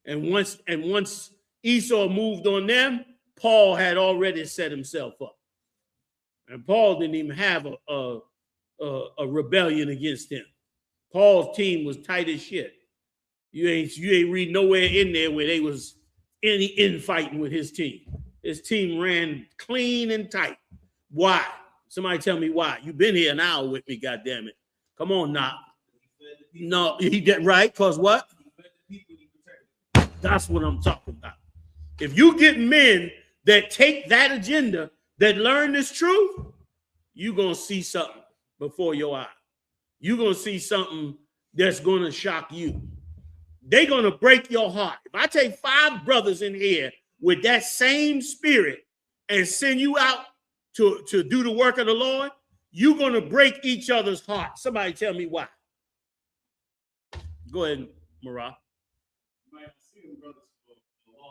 Speaker 1: And once Esau moved on them, Paul had already set himself up. And Paul didn't even have a rebellion against him. Paul's team was tight as shit. You ain't read nowhere in there where they was any infighting with his team. His team ran clean and tight. Why? Somebody tell me why. You've been here an hour with me, goddammit. Come on now. No, he did right, because what? That's what I'm talking about. If you get men that take that agenda, that learn this truth, you're going to see something before your eyes. You're going to see something that's going to shock you. They're going to break your heart. If I take 5 brothers in here with that same spirit and send you out to do the work of the Lord, you're going to break each other's heart. Somebody tell me why. Go ahead, Marah.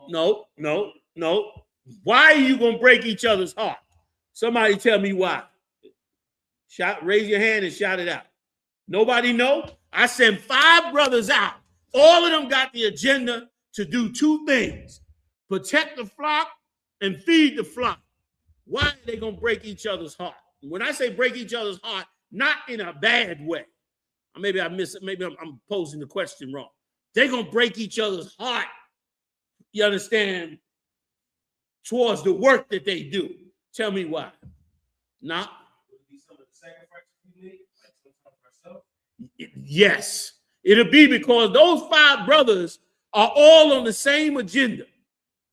Speaker 1: No. Why are you going to break each other's heart? Somebody tell me why. Raise your hand and shout it out. Nobody know? I sent 5 brothers out. All of them got the agenda to do 2 things: protect the flock and feed the flock. Why are they going to break each other's heart? When I say break each other's heart, not in a bad way. Maybe I miss it. Maybe I'm posing the question wrong. They're going to break each other's heart. You understand? Towards the work that they do. Tell me why. Not. Yes. It'll be because those 5 brothers are all on the same agenda.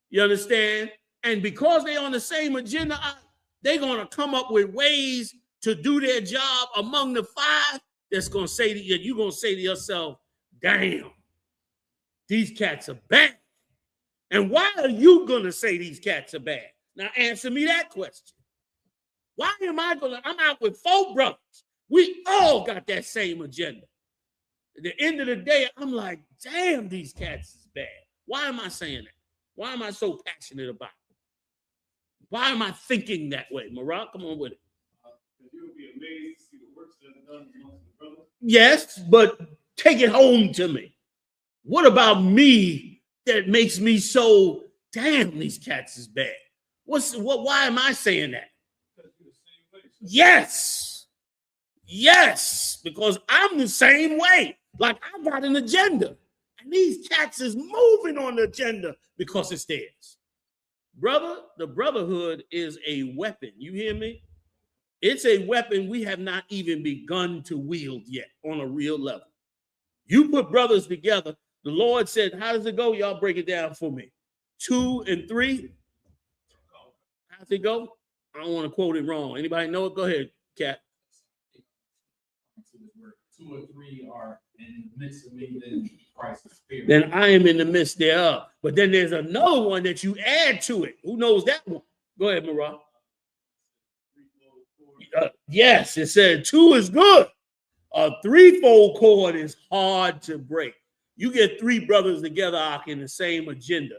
Speaker 1: You understand? And because they're on the same agenda, they're going to come up with ways to do their job among the 5 that's going to say to you, you're going to say to yourself, damn, these cats are bad. And why are you going to say these cats are bad? Now answer me that question. Why am I going to? I'm out with 4 brothers. We all got that same agenda. At the end of the day, I'm like, damn, these cats is bad. Why am I saying that? Why am I so passionate about it? Why am I thinking that way? Marah, come on with it. You would be amazed to see the works that are done amongst the brothers. Yes, but take it home to me. What about me that makes me so, damn, these cats is bad? Why am I saying that? Yes, because I'm the same way. Like, I got an agenda. And these cats is moving on the agenda because it's theirs. Brother, the brotherhood is a weapon. You hear me? It's a weapon we have not even begun to wield yet on a real level. You put brothers together. The Lord said, how does it go? Y'all break it down for me. 2 and 3. How's it go? I don't want to quote it wrong. Anybody know it? Go ahead, Cat.
Speaker 4: 2 or 3 are in the midst of me, then Christ is spirit.
Speaker 1: Then I am in the midst thereof. But then there's another one that you add to it. Who knows that one? Go ahead, Marah. Yes, it said 2 is good. A 3-fold cord is hard to break. You get 3 brothers together in the same agenda.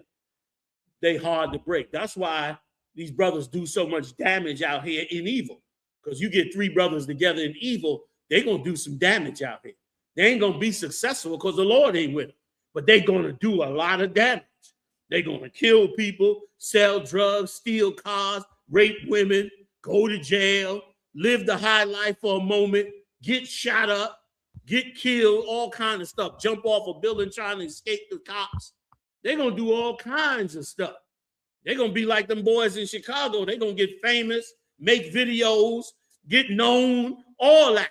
Speaker 1: They hard to break. That's why these brothers do so much damage out here in evil. Because you get 3 brothers together in evil, they're going to do some damage out here. They ain't going to be successful because the Lord ain't with them. But they're going to do a lot of damage. They're going to kill people, sell drugs, steal cars, rape women, go to jail, live the high life for a moment, get shot up, get killed, all kinds of stuff, jump off a building trying to escape the cops. They're going to do all kinds of stuff. They're going to be like them boys in Chicago. They're going to get famous, make videos, get known, all that.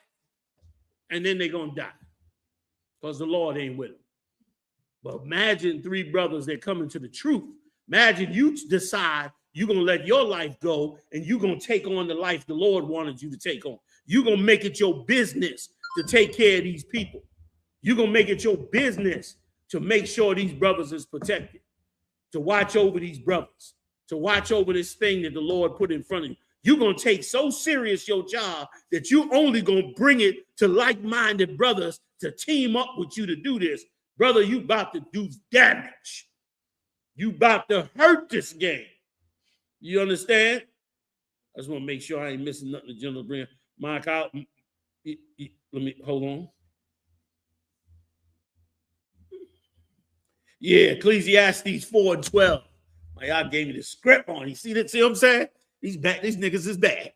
Speaker 1: And then they're going to die because the Lord ain't with them. But imagine 3 brothers that come into the truth. Imagine you decide you're going to let your life go and you're going to take on the life the Lord wanted you to take on. You're going to make it your business to take care of these people. You're going to make it your business to make sure these brothers is protected, to watch over these brothers, to watch over this thing that the Lord put in front of you. You're going to take so serious your job that you only going to bring it to like-minded brothers to team up with you to do this. Brother, you about to do damage. You about to hurt this game. You understand? I just want to make sure I ain't missing nothing the general bring. Mike out. Let me, hold on. Yeah, Ecclesiastes 4:12. My y'all gave me the script on. You see that? See what I'm saying? These niggas is bad.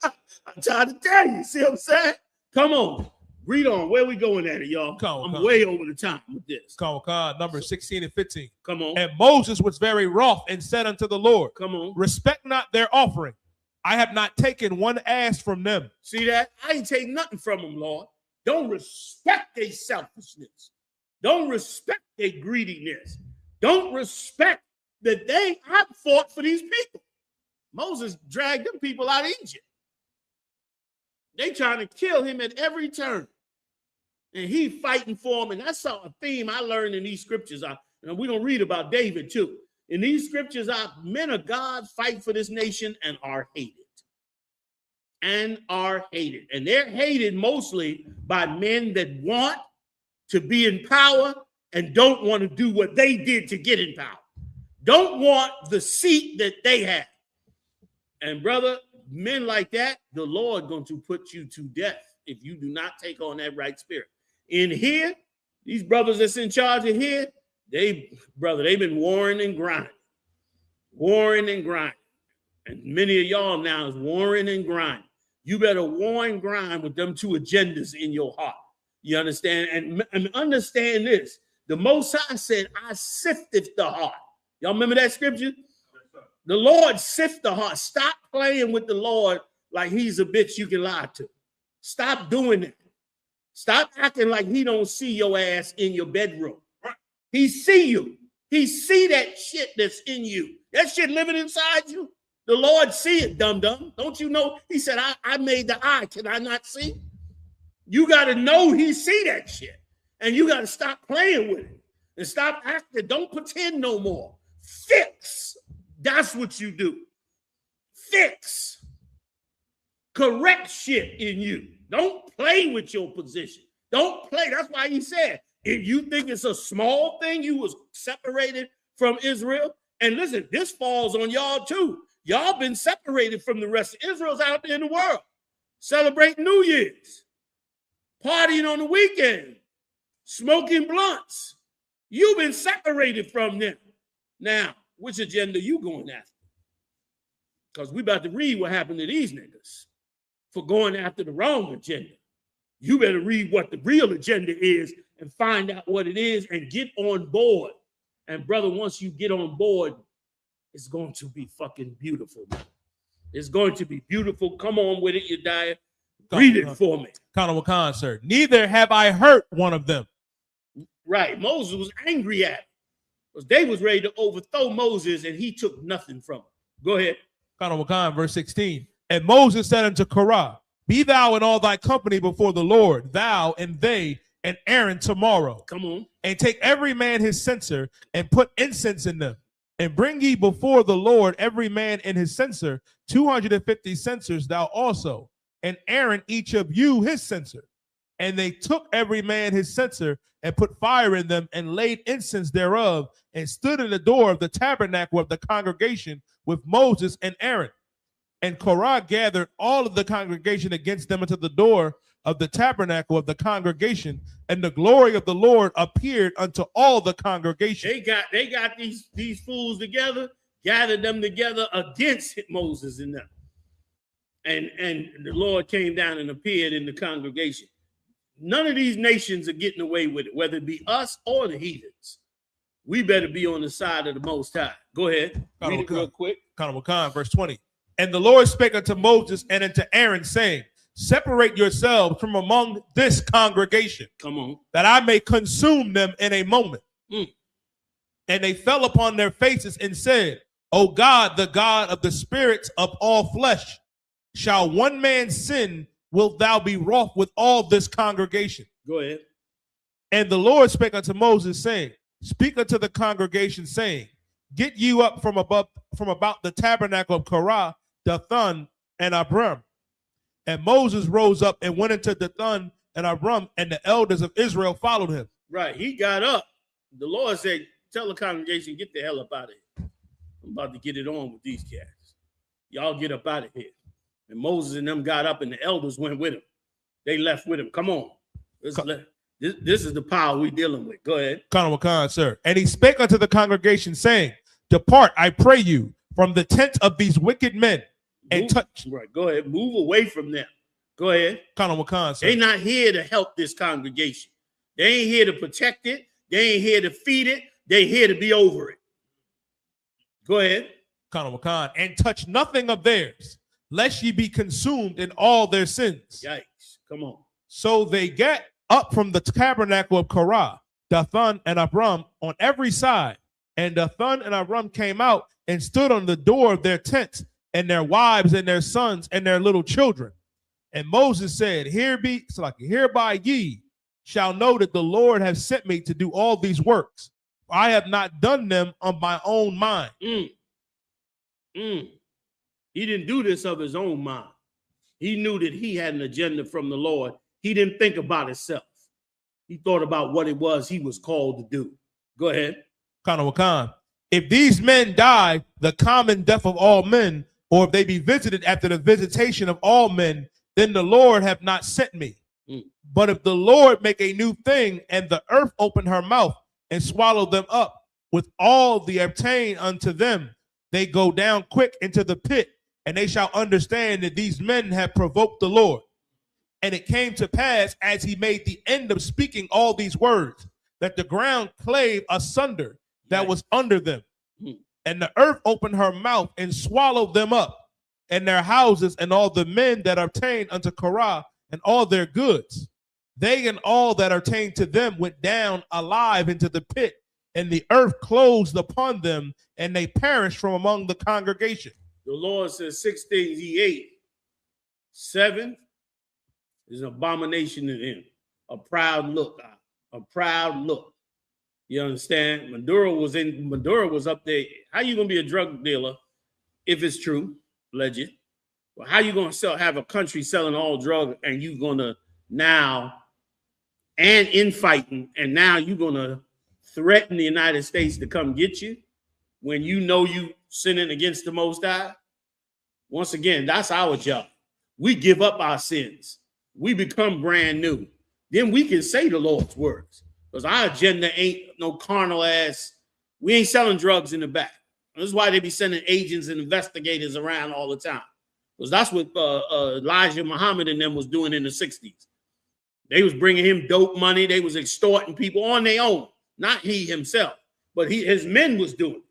Speaker 1: I'm trying to tell you. See what I'm saying? Come on. Read on. Where we going at it, y'all? I'm way over the time with this.
Speaker 7: Come on, number 16 and 15.
Speaker 1: Come on.
Speaker 7: And Moses was very wroth and said unto the Lord,
Speaker 1: come on,
Speaker 7: respect not their offering. I have not taken one ass from them.
Speaker 1: See that? I ain't taking nothing from them, Lord. Don't respect their selfishness. Don't respect their greediness. Don't respect that I fought for these people. Moses dragged them people out of Egypt. They trying to kill him at every turn. And he fighting for them. And that's a theme I learned in these scriptures. And we're going to read about David too. In these scriptures, men of God fight for this nation and are hated. And are hated. And they're hated mostly by men that want to be in power and don't want to do what they did to get in power. Don't want the seat that they have. And brother, men like that, the Lord going to put you to death if you do not take on that right spirit. In here, these brothers that's in charge of here, they've been warring and grinding. Warring and grinding. And many of y'all now is warring and grinding. You better war and grind with them two agendas in your heart. You understand? And understand this. The Most High said, I sifted the heart. Y'all remember that scripture? The Lord sift the heart. Stop playing with the Lord like he's a bitch you can lie to. Stop doing that. Stop acting like he don't see your ass in your bedroom. He see you. He see that shit that's in you. That shit living inside you. The Lord see it, dum-dum. Don't you know? He said, I made the eye. Can I not see? You got to know he see that shit. And you got to stop playing with it. And stop acting. Don't pretend no more. Fix. That's what you do. Fix. Correct shit in you. Don't play with your position. Don't play. That's why he said, if you think it's a small thing, you was separated from Israel. And listen, this falls on y'all too. Y'all been separated from the rest of Israel's out there in the world. Celebrating New Year's. Partying on the weekend. Smoking blunts. You've been separated from them. Now, which agenda you going after? Because we about to read what happened to these niggas for going after the wrong agenda. You better read what the real agenda is and find out what it is and get on board. And brother, once you get on board, it's going to be fucking beautiful. It's going to be beautiful. Come on with it, Yediah. Read it for me.
Speaker 7: Khan, sir. Neither have I hurt one of them.
Speaker 1: Right. Moses was angry at him. Because they was ready to overthrow Moses and he took nothing from him. Go ahead.
Speaker 7: Khan, verse 16. And Moses said unto Korah, be thou in all thy company before the Lord, thou and they and Aaron tomorrow.
Speaker 1: Come on.
Speaker 7: And take every man his censer and put incense in them. And bring ye before the Lord every man in his censer, 250 censers thou also, and Aaron each of you his censer. And they took every man his censer and put fire in them and laid incense thereof and stood in the door of the tabernacle of the congregation with Moses and Aaron. And Korah gathered all of the congregation against them into the door of the tabernacle of the congregation, and the glory of the Lord appeared unto all the congregation.
Speaker 1: They got these fools together, gathered them together against Moses and them. And the Lord came down and appeared in the congregation. None of these nations are getting away with it, whether it be us or the heathens. We better be on the side of the Most High. Go ahead. Read it real quick.
Speaker 7: Khan, verse 20. And the Lord spake unto Moses and unto Aaron, saying, separate yourselves from among this congregation.
Speaker 1: Come on.
Speaker 7: That I may consume them in a moment. And they fell upon their faces and said, O God, the God of the spirits of all flesh, shall one man sin, wilt thou be wroth with all this congregation?
Speaker 1: Go ahead.
Speaker 7: And the Lord spake unto Moses, saying, speak unto the congregation, saying, get you up from about the tabernacle of Korah, Dathan, and Abiram. And Moses rose up and went into Dathan and Abiram, and the elders of Israel followed him.
Speaker 1: Right. He got up. The Lord said, tell the congregation, get the hell up out of here. I'm about to get it on with these cats. Y'all get up out of here. And Moses and them got up, and the elders went with him. They left with him. Come on. This is the power we're dealing with. Go ahead.
Speaker 7: Khan, sir. And he spake unto the congregation, saying, depart, I pray you, from the tent of these wicked men, and touch.
Speaker 1: Right. Go ahead. Move away from them. Go ahead.
Speaker 7: Khan, sir.
Speaker 1: They're not here to help this congregation. They ain't here to protect it. They ain't here to feed it. They're here to be over it. Go ahead.
Speaker 7: Khan, and touch nothing of theirs, lest ye be consumed in all their sins.
Speaker 1: Yikes. Come on.
Speaker 7: So they get up from the tabernacle of Korah, Dathan and Abiram on every side. And Dathan and Abiram came out and stood on the door of their tents, and their wives and their sons and their little children. And Moses said, hereby ye shall know that the Lord has sent me to do all these works. I have not done them on my own mind.
Speaker 1: He didn't do this of his own mind. He knew that he had an agenda from the Lord. He didn't think about himself. He thought about what it was he was called to do. Go ahead.
Speaker 7: Khan. If these men die the common death of all men, or if they be visited after the visitation of all men, then the Lord have not sent me. But if the Lord make a new thing, and the earth open her mouth and swallow them up with all the obtained unto them, they go down quick into the pit, and they shall understand that these men have provoked the Lord. And it came to pass, as he made the end of speaking all these words, that the ground clave asunder that was under them. And the earth opened her mouth and swallowed them up, and their houses, and all the men that obtained unto Korah, and all their goods. They and all that obtained to them went down alive into the pit, and the earth closed upon them, and they perished from among the congregation.
Speaker 1: The Lord says 6 days he ate. 7 is an abomination to him. A proud look. A proud look. You understand? Maduro was up there. How you gonna be a drug dealer if it's true, alleged? Well, how you gonna have a country selling all drugs, and you gonna now and infighting, and now you gonna threaten the United States to come get you when you know you sinning against the Most High? Once again, that's our job. We give up our sins. We become brand new. Then we can say the Lord's words. Because our agenda ain't no carnal ass. We ain't selling drugs in the back. This is why they be sending agents and investigators around all the time. Because that's what Elijah Muhammad and them was doing in the 60s. They was bringing him dope money. They was extorting people on their own. Not he himself, but his men was doing it.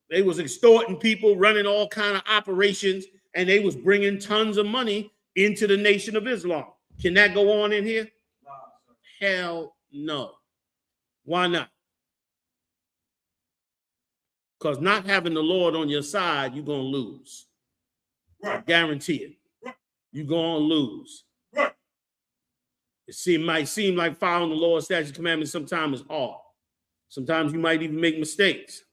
Speaker 1: They was extorting people, running all kind of operations, and they was bringing tons of money into the Nation of Islam. Can that go on in here? Hell no. Why not? Because not having the Lord on your side, you're going to lose. Right. I guarantee it. Right. You're going to lose. Right. It might seem like following the Lord's statutes and commandments sometimes is hard. Sometimes you might even make mistakes.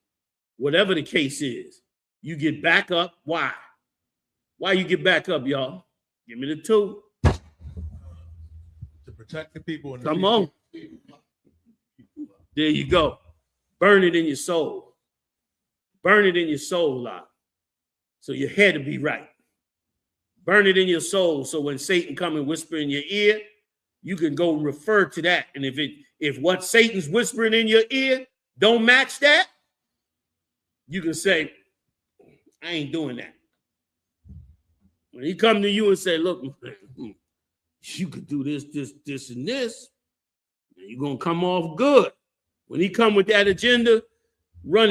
Speaker 1: Whatever the case is, you get back up. Why? Why you get back up, y'all? Give me the 2.
Speaker 7: To protect the people. And
Speaker 1: Come on. There you go. Burn it in your soul. Burn it in your soul, Lord. So your head will be right. Burn it in your soul, so when Satan come and whisper in your ear, you can go refer to that. And if what Satan's whispering in your ear don't match that, you can say, I ain't doing that. When he come to you and say, look, you could do this, and this, you're going to come off good. When he come with that agenda, run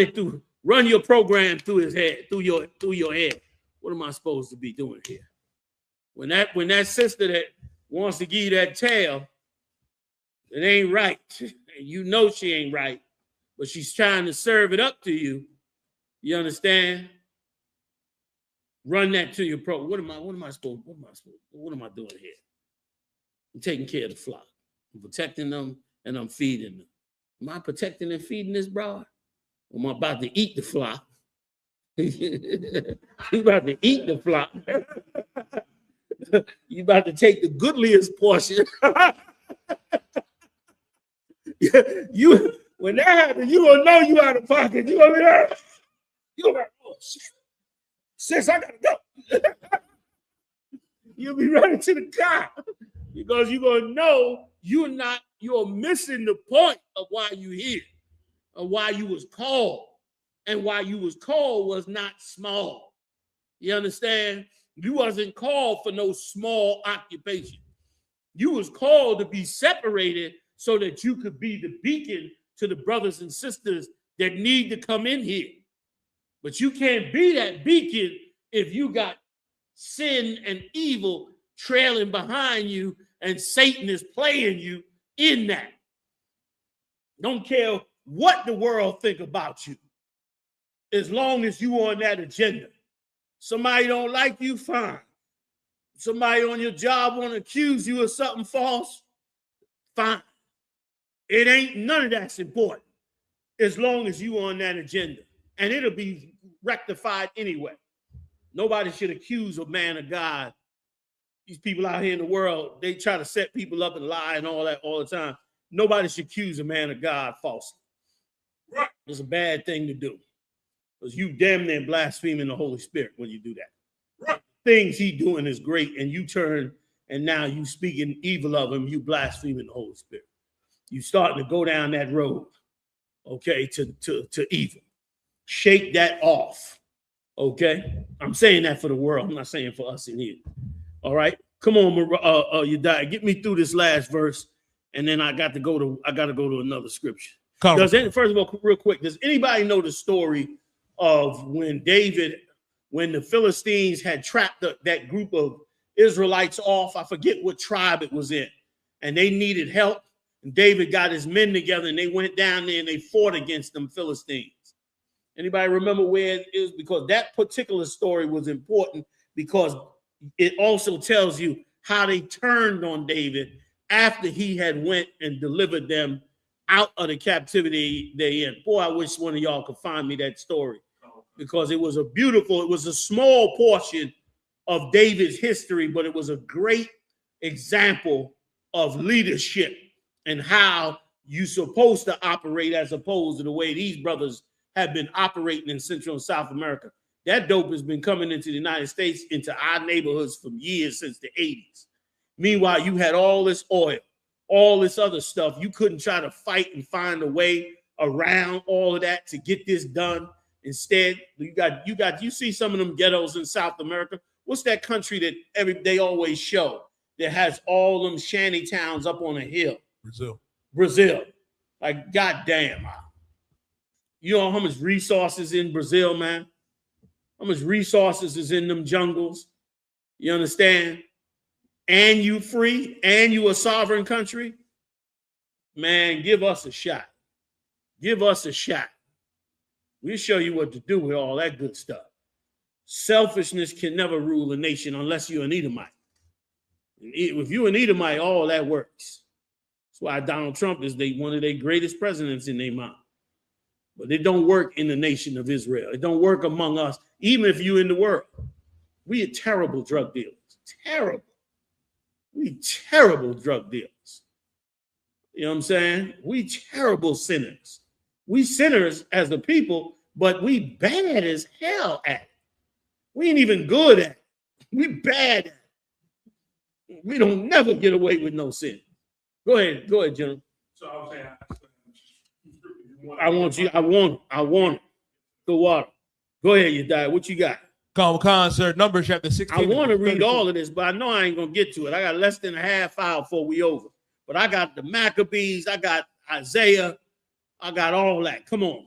Speaker 1: your program through his head, through your head. What am I supposed to be doing here? When that sister that wants to give you that tail, it ain't right. And you know she ain't right, but she's trying to serve it up to you. You understand? Run that to your pro. What am I doing here? I'm taking care of the flock. I'm protecting them and I'm feeding them. Am I protecting and feeding this broad? I'm about to eat the flock. You about to eat the flock. You about to take the goodliest portion. You when that happens, you gonna know you out of pocket. You gonna be like, oh shit. Sis, I gotta go. You'll be running to the car because you're gonna know you're missing the point of why you here, of why you was called. And why you was called was not small. You understand? You wasn't called for no small occupation. You was called to be separated so that you could be the beacon to the brothers and sisters that need to come in here. But you can't be that beacon if you got sin and evil trailing behind you and Satan is playing you in that. Don't care what the world think about you. As long as you on that agenda. Somebody don't like you, fine. Somebody on your job want to accuse you of something false, fine. It ain't none of that's important as long as you on that agenda. And it'll be rectified anyway. Nobody should accuse a man of God. These people out here in the world, they try to set people up and lie and all that all the time. Nobody should accuse a man of God falsely. Right. It's a bad thing to do. Because you damn near blaspheming the Holy Spirit when you do that. Right. Things he doing is great, and you turn and now you speaking evil of him, you blaspheming the Holy Spirit. You starting to go down that road, okay, to evil. Shake that off, okay? I'm saying that for the world. I'm not saying for us in here. All right, come on, Yadiah, get me through this last verse, and then I got to go to another scripture. First of all, real quick, does anybody know the story of when the Philistines had trapped that group of Israelites off? I forget what tribe it was in, and they needed help. And David got his men together, and they went down there and they fought against them Philistines. Anybody remember where it is? Because that particular story was important because it also tells you how they turned on David after he had went and delivered them out of the captivity they in. Boy, I wish one of y'all could find me that story because it was a small portion of David's history, but it was a great example of leadership and how you're supposed to operate as opposed to the way these brothers have been operating in Central and South America. That dope has been coming into the United States, into our neighborhoods for years, since the 80s. Meanwhile, you had all this oil, all this other stuff. You couldn't try to fight and find a way around all of that to get this done. Instead, you see some of them ghettos in South America. What's that country that they always show that has all them shanty towns up on a hill? Brazil. Like, goddamn. You know how much resources in Brazil, man? How much resources is in them jungles? You understand? And you free, and you a sovereign country? Man, give us a shot. Give us a shot. We'll show you what to do with all that good stuff. Selfishness can never rule a nation unless you're an Edomite. If you're an Edomite, all that works. That's why Donald Trump is one of their greatest presidents in their mind. But it don't work in the nation of Israel. It don't work among us, even if you're in the world. We are terrible drug dealers. Terrible. We terrible drug dealers. You know what I'm saying? We terrible sinners. We sinners as a people, but we bad as hell at it. We ain't even good at it. We bad at it. We don't never get away with no sin. Go ahead, General.
Speaker 7: So I was saying,
Speaker 1: I want it. The water. Go ahead, Yadiah. What you got?
Speaker 7: Con, sir. Numbers chapter 16.
Speaker 1: I want to read all of this, but I know I ain't gonna get to it. I got less than a half hour before we over. But I got the Maccabees, I got Isaiah, I got all that. Come on.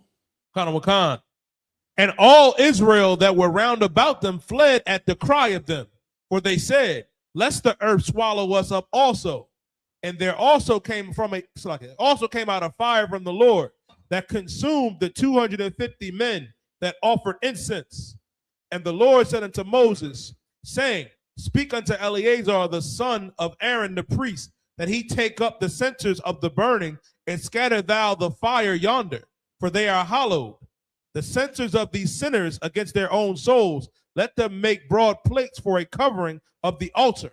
Speaker 7: Con. And all Israel that were round about them fled at the cry of them, for they said, lest the earth swallow us up also. And there also came out a fire from the Lord that consumed the 250 men that offered incense. And the Lord said unto Moses, saying, speak unto Eleazar the son of Aaron the priest, that he take up the censers of the burning, and scatter thou the fire yonder, for they are hallowed. the censors of these sinners against their own souls, let them make broad plates for a covering of the altar.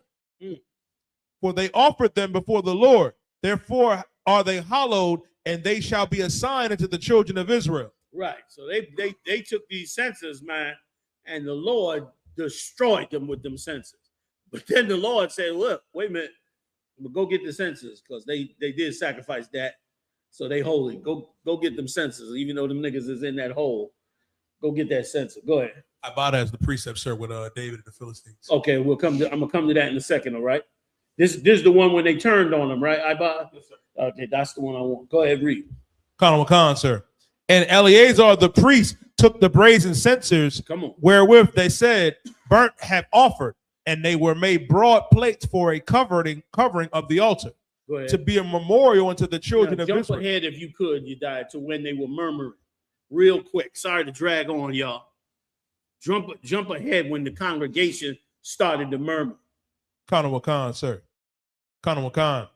Speaker 7: For they offered them before the Lord. Therefore are they hallowed, and they shall be a sign unto the children of Israel.
Speaker 1: Right. So they took these censers, man, and the Lord destroyed them with them censers. But then the Lord said, look, wait a minute, go get the censers, because they did sacrifice that. So they holy. Go get them censers, even though them niggas is in that hole. Go get that censer. Go ahead.
Speaker 7: I bought it as the precept, sir, with David and the Philistines.
Speaker 1: Okay, I'm gonna come to that in a second, all right? This is the one when they turned on them, right?
Speaker 7: Yes, sir.
Speaker 1: Okay, that's the one I want. Go ahead, read.
Speaker 7: Khan, sir. And Eleazar the priest took the brazen censers, wherewith they said, burnt have offered, and they were made broad plates for a covering of the altar, to be a memorial unto the children of Israel.
Speaker 1: Jump ahead if you could, you died, to when they were murmuring. Real quick. Sorry to drag on, y'all. Jump ahead when the congregation started to murmur.
Speaker 7: Khan, sir. Khan.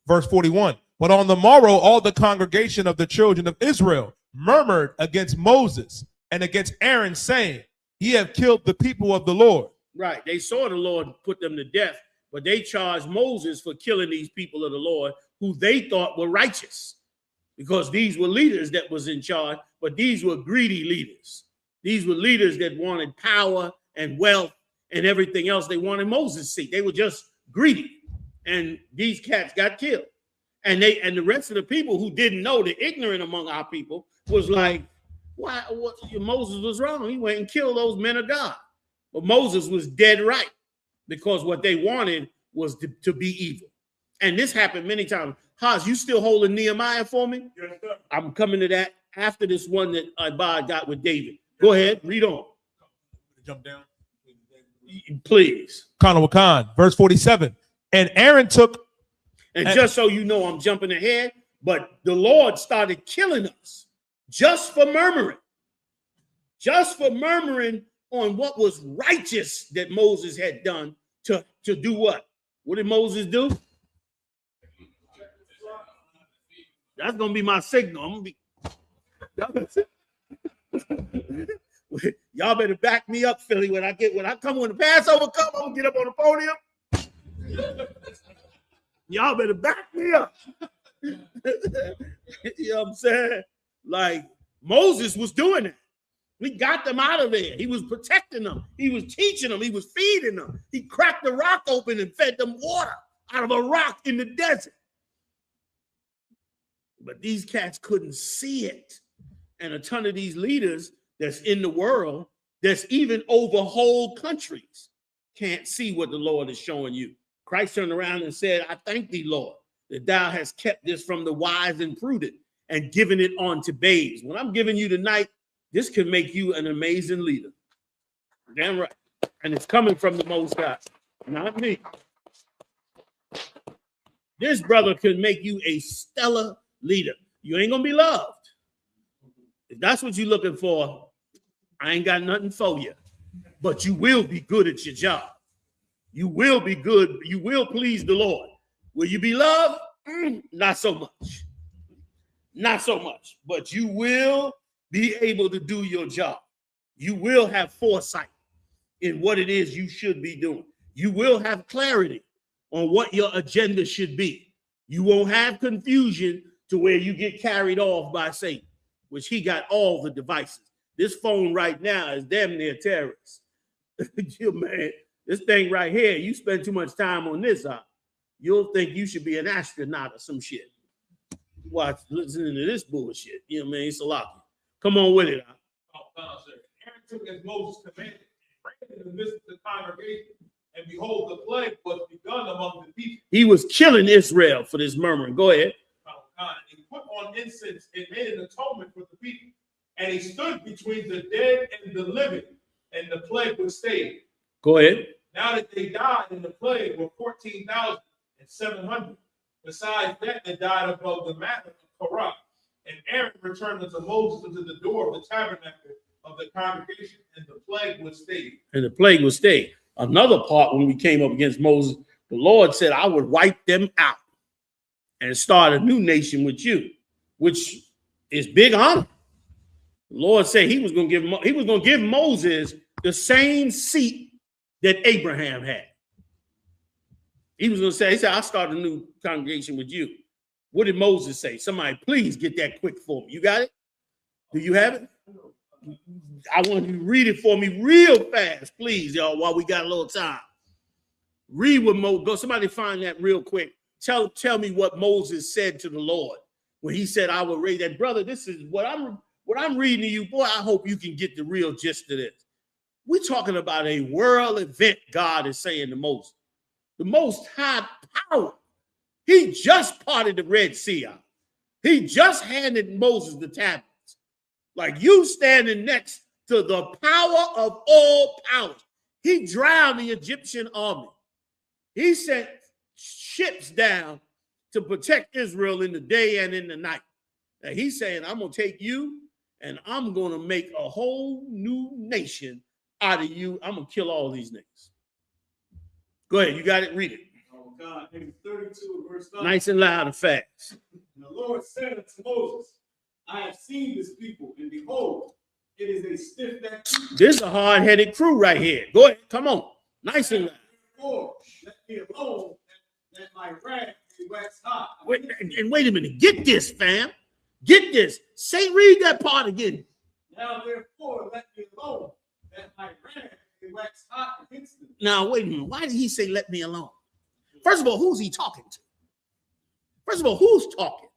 Speaker 7: Verse 41. But on the morrow, all the congregation of the children of Israel murmured against Moses and against Aaron, saying, ye have killed the people of the Lord.
Speaker 1: Right. They saw the Lord put them to death, but they charged Moses for killing these people of the Lord who they thought were righteous, because these were leaders that was in charge, but these were greedy leaders. These were leaders that wanted power and wealth and everything else. They wanted Moses' seat. They were just greedy. And these cats got killed. And the rest of the people who didn't know, the ignorant among our people, was like, why? What? Moses was wrong. He went and killed those men of God. But Moses was dead right, because what they wanted was to be evil. And this happened many times. Haas, you still holding Nehemiah for me?
Speaker 7: Yes, sir.
Speaker 1: I'm coming to that after this one that Abad got with David. Go ahead, read on.
Speaker 7: Jump down.
Speaker 1: Please.
Speaker 7: Khan, verse 47. And Aaron took.
Speaker 1: And just so you know, I'm jumping ahead, but the Lord started killing us just for murmuring. Just for murmuring on what was righteous that Moses had done to do what? What did Moses do? That's going to be my signal. I'm gonna be... Y'all better back me up, Philly. When the Passover come, I'm gonna get up on the podium. Y'all better back me up. You know what I'm saying? Like, Moses was doing it. We got them out of there. He was protecting them. He was teaching them. He was feeding them. He cracked the rock open and fed them water out of a rock in the desert. But these cats couldn't see it. And a ton of these leaders that's in the world, that's even over whole countries, can't see what the Lord is showing you. Christ turned around and said, I thank thee, Lord, that thou hast kept this from the wise and prudent and given it on to babes. What I'm giving you tonight, this can make you an amazing leader. Damn right. And it's coming from the Most High, not me. This brother can make you a stellar leader. You ain't gonna be loved. If that's what you're looking for, I ain't got nothing for you. But you will be good at your job. You will be good. You will please the Lord. Will you be loved? Not so much. Not so much. But you will be able to do your job. You will have foresight in what it is you should be doing. You will have clarity on what your agenda should be. You won't have confusion to where you get carried off by Satan, which he got all the devices. This phone right now is damn near terrorist. Man, this thing right here, you spend too much time on this, you'll think you should be an astronaut or some shit. Watch, listening to this bullshit. You know what I mean? It's a lot. Come on with it.
Speaker 7: Aaron took as Moses commanded, ran in the midst of the congregation, and behold, the plague was begun among the people.
Speaker 1: He was killing Israel for this murmuring. Go ahead.
Speaker 7: He put on incense and made an atonement for the people. And he stood between the dead and the living, and the plague was stayed.
Speaker 1: Go ahead.
Speaker 7: Now that they died in the plague were 14,700. Besides that, they died above the matter of Korah. And Aaron returned unto Moses into the door of the tabernacle of the congregation, and the plague was stayed.
Speaker 1: And the plague was stayed. Another part, when we came up against Moses, the Lord said, I would wipe them out and start a new nation with you, which is big honor. The Lord said he was going to give Moses the same seat that Abraham had. He was going to say, he said, I'll start a new congregation with you. What did Moses say? Somebody please get that quick for me. You got it? Do you have it? I want you to read it for me real fast, please, y'all, while we got a little time. Read what Moses, go, somebody find that real quick. Tell me what Moses said to the Lord when he said, I will raise that. Brother, this is what I'm reading to you. Boy, I hope you can get the real gist of this. We're talking about a world event, God is saying to Moses. The most high power. He just parted the Red Sea out. He just handed Moses the tablets. Like you standing next to the power of all powers. He drowned the Egyptian army. He sent ships down to protect Israel in the day and in the night. And he's saying, I'm going to take you and I'm going to make a whole new nation out of you. I'm going to kill all these niggas. Go ahead. You got it. Read it.
Speaker 10: Oh, God. Maybe 32 verse 9.
Speaker 1: Nice and loud and fast.
Speaker 10: And the Lord said unto Moses, I have seen this people, and behold, it is a stiff-necked people.
Speaker 1: This is a hard-headed crew right here. Go ahead. Come on. Nice and loud.
Speaker 10: Therefore, let me alone, that my wrath may wax hot.
Speaker 1: Wait a minute. Get this, fam. Get this. Read that part again.
Speaker 10: Now, therefore, let me alone, that my wrath may wax hot against them.
Speaker 1: Now, wait a minute. Why did he say, let me alone? First of all, who's he talking to? First of all, who's talking?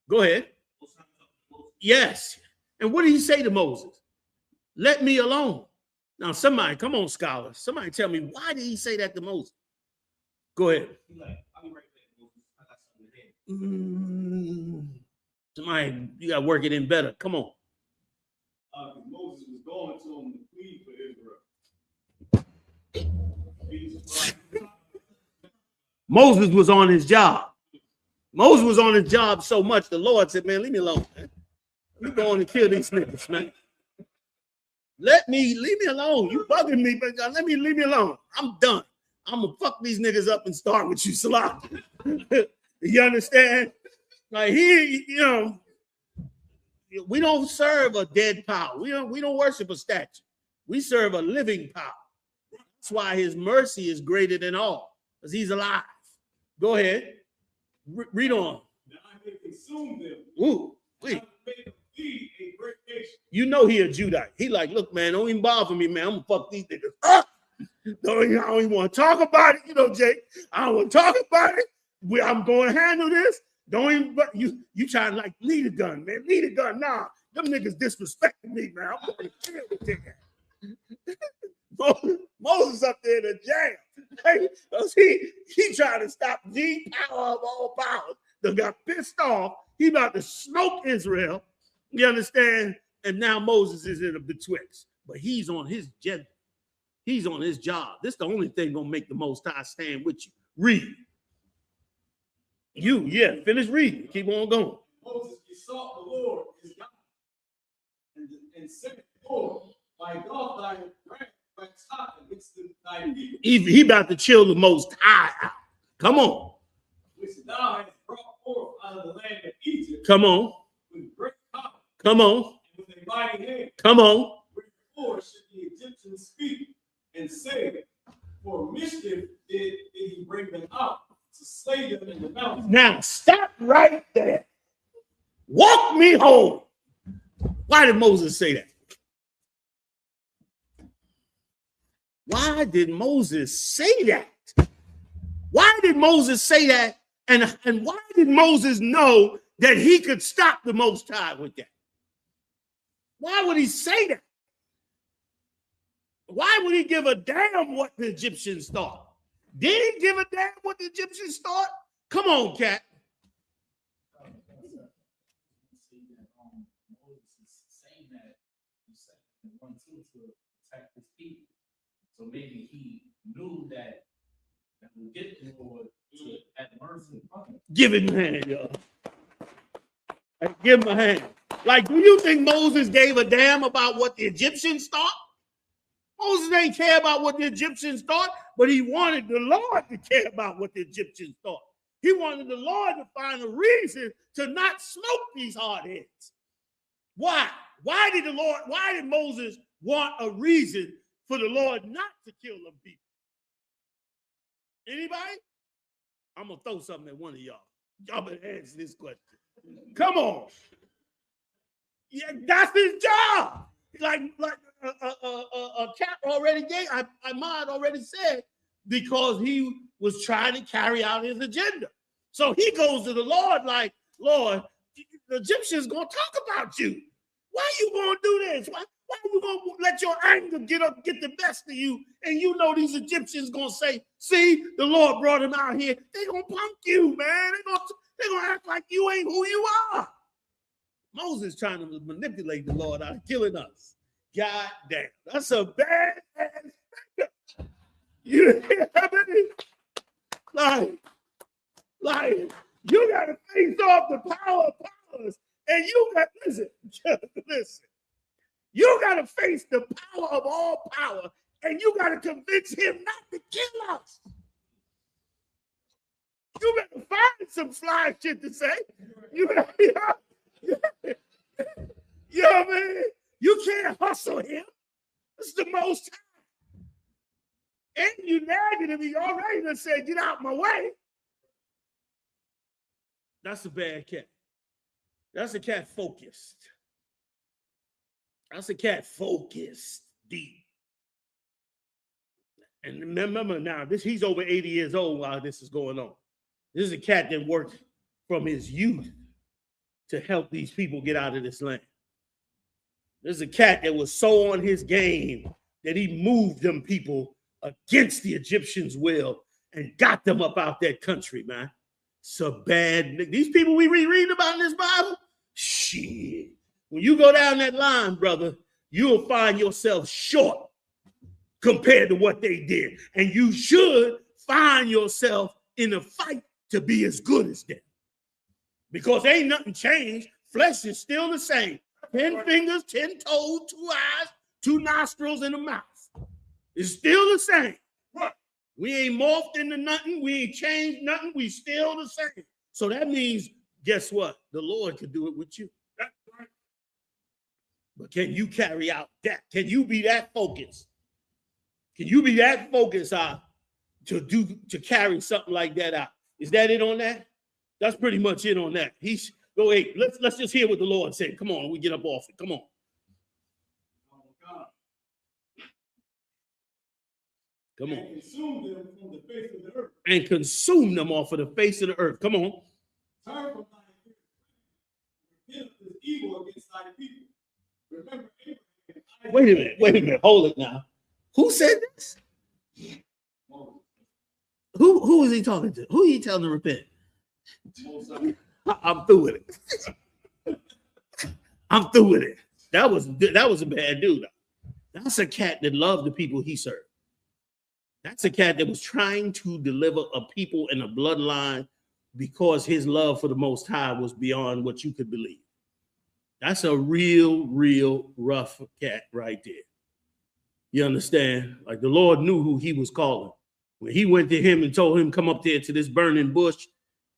Speaker 1: Go ahead. Yes. And what did he say to Moses? Let me alone. Now, somebody, come on, scholars. Somebody tell me, why did he say that to Moses? Go ahead. Somebody, you got to work it in better. Come on.
Speaker 10: Moses was going to him to plead for Israel.
Speaker 1: Moses was on his job. Moses was on his job so much, the Lord said, man, leave me alone, man. You going to kill these niggas, man. Leave me alone. You bugging me, but leave me alone. I'm done. I'm going to fuck these niggas up and start with you, Salah. You understand? Like we don't serve a dead power. We don't worship a statue. We serve a living power. That's why his mercy is greater than all, because he's alive. Go ahead. Read on.
Speaker 10: Now I may consume them.
Speaker 1: Ooh, wait.
Speaker 10: A great nation.
Speaker 1: You know he a Judite. He like, look, man, don't even bother me, man. I'm gonna fuck these niggas up. I don't even want to talk about it, Jake. I don't want to talk about it. I'm going to handle this. Don't even. But you trying to like lead a gun, man. Lead a gun. Nah, them niggas disrespecting me, man. I'm going to kill with them. Moses up there in the jail. Hey, he trying to stop the power of all powers. They got pissed off. He about to smoke Israel. You understand? And now Moses is in a betwixt. But he's on his jet. He's on his job. This is the only thing gonna make the Most High stand with you. Read. Finish reading. Keep on going.
Speaker 10: Moses besought the Lord his God and said, Lord, my God, thy wrath wax hot against thy people.
Speaker 1: He about to chill the Most High out. Come on.
Speaker 10: Which thou hast brought forth out of the land of Egypt.
Speaker 1: Come on.
Speaker 10: With great power.
Speaker 1: Come on.
Speaker 10: And with a mighty hand.
Speaker 1: Come on.
Speaker 10: Wherefore should the Egyptians speak and say, for mischief did he bring them out to slay them in the mountains.
Speaker 1: Now stop right there. Walk me home. Why did Moses say that? Why did Moses say that? Why did Moses say that? And why did Moses know that he could stop the Most High with that? Why would he say that? Why would he give a damn what the Egyptians thought? Did he give a damn what the Egyptians thought? Come on, cat.
Speaker 4: So maybe he knew that would get the Lord to have mercy upon him.
Speaker 1: Give him a hand, y'all. Hey, give him a hand. Like, do you think Moses gave a damn about what the Egyptians thought? Moses ain't care about what the Egyptians thought, but he wanted the Lord to care about what the Egyptians thought. He wanted the Lord to find a reason to not smoke these hardheads. Why? why did Moses want a reason for the Lord not to kill them people? Anybody? I'm going to throw something at one of y'all. Y'all better answer this question. Come on. Yeah, that's his job. Like Cap already gave, Ahmad already said, because he was trying to carry out his agenda. So he goes to the Lord like, Lord, the Egyptians going to talk about you. Why are you going to do this? Why are you going to let your anger get the best of you? And you know these Egyptians going to say, see, the Lord brought him out here. They going to punk you, man. They going to act like you ain't who you are. Moses trying to manipulate the Lord out of killing us. God damn. That's a bad ass. You hear me? Like, you got to face off the power of powers. And you got, listen. You got to face the power of all power. And you got to convince him not to kill us. You better find some fly shit to say. You know what I mean? You can't hustle him. It's the most time. And you nagging him. He already done said, get out my way. That's a bad cat. That's a cat focused. That's a cat focused deep. And remember now, he's over 80 years old while this is going on. This is a cat that worked from his youth to help these people get out of this land. This is a cat that was so on his game that he moved them people against the Egyptians' will and got them up out that country, man. So bad. These people we read about in this Bible, shit. When you go down that line, brother, you'll find yourself short compared to what they did. And you should find yourself in a fight to be as good as them. Because ain't nothing changed. Flesh is still the same. 10 fingers, 10 toes, 2 eyes, 2 nostrils, and a mouth. It's still the same. Right. We ain't morphed into nothing. We ain't changed nothing. We still the same. So that means, guess what? The Lord could do it with you. That's right. But can you carry out that? Can you be that focused? Can you be that focused to carry something like that out? Is that it on that? That's pretty much it on that. Go ahead. Let's just hear what the Lord said. Come on, we get up off it. Come on. Come on.
Speaker 10: And consume them from the face of the earth.
Speaker 1: And consume them off of the face of the earth. Come on.
Speaker 10: Turn from thy repent of this evil against thy people. Remember Abraham.
Speaker 1: Wait a minute. Hold it now. Who said this? Who is he talking to? Who are you telling to repent? I'm through with it. I'm through with it. That was a bad dude. That's a cat that loved the people he served. That's a cat that was trying to deliver a people and a bloodline because his love for the Most High was beyond what you could believe. That's a real rough cat right there. You understand? Like the Lord knew who he was calling. When he went to him and told him, come up there to this burning bush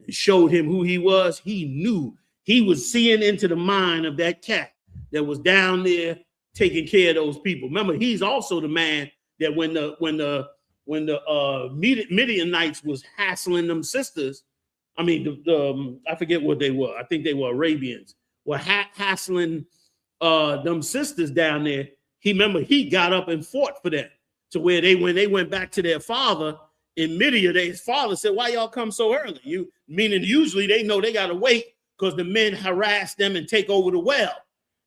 Speaker 1: and showed him who he was, he knew he was seeing into the mind of that cat that was down there taking care of those people. Remember, he's also the man that when the Midianites was hassling them sisters, I mean, I forget what they were. I think they were Arabians, were hassling them sisters down there. He got up and fought for them to where when they went back to their father in Midian, his father said, why y'all come so early? Meaning usually they know they got to wait because the men harass them and take over the well.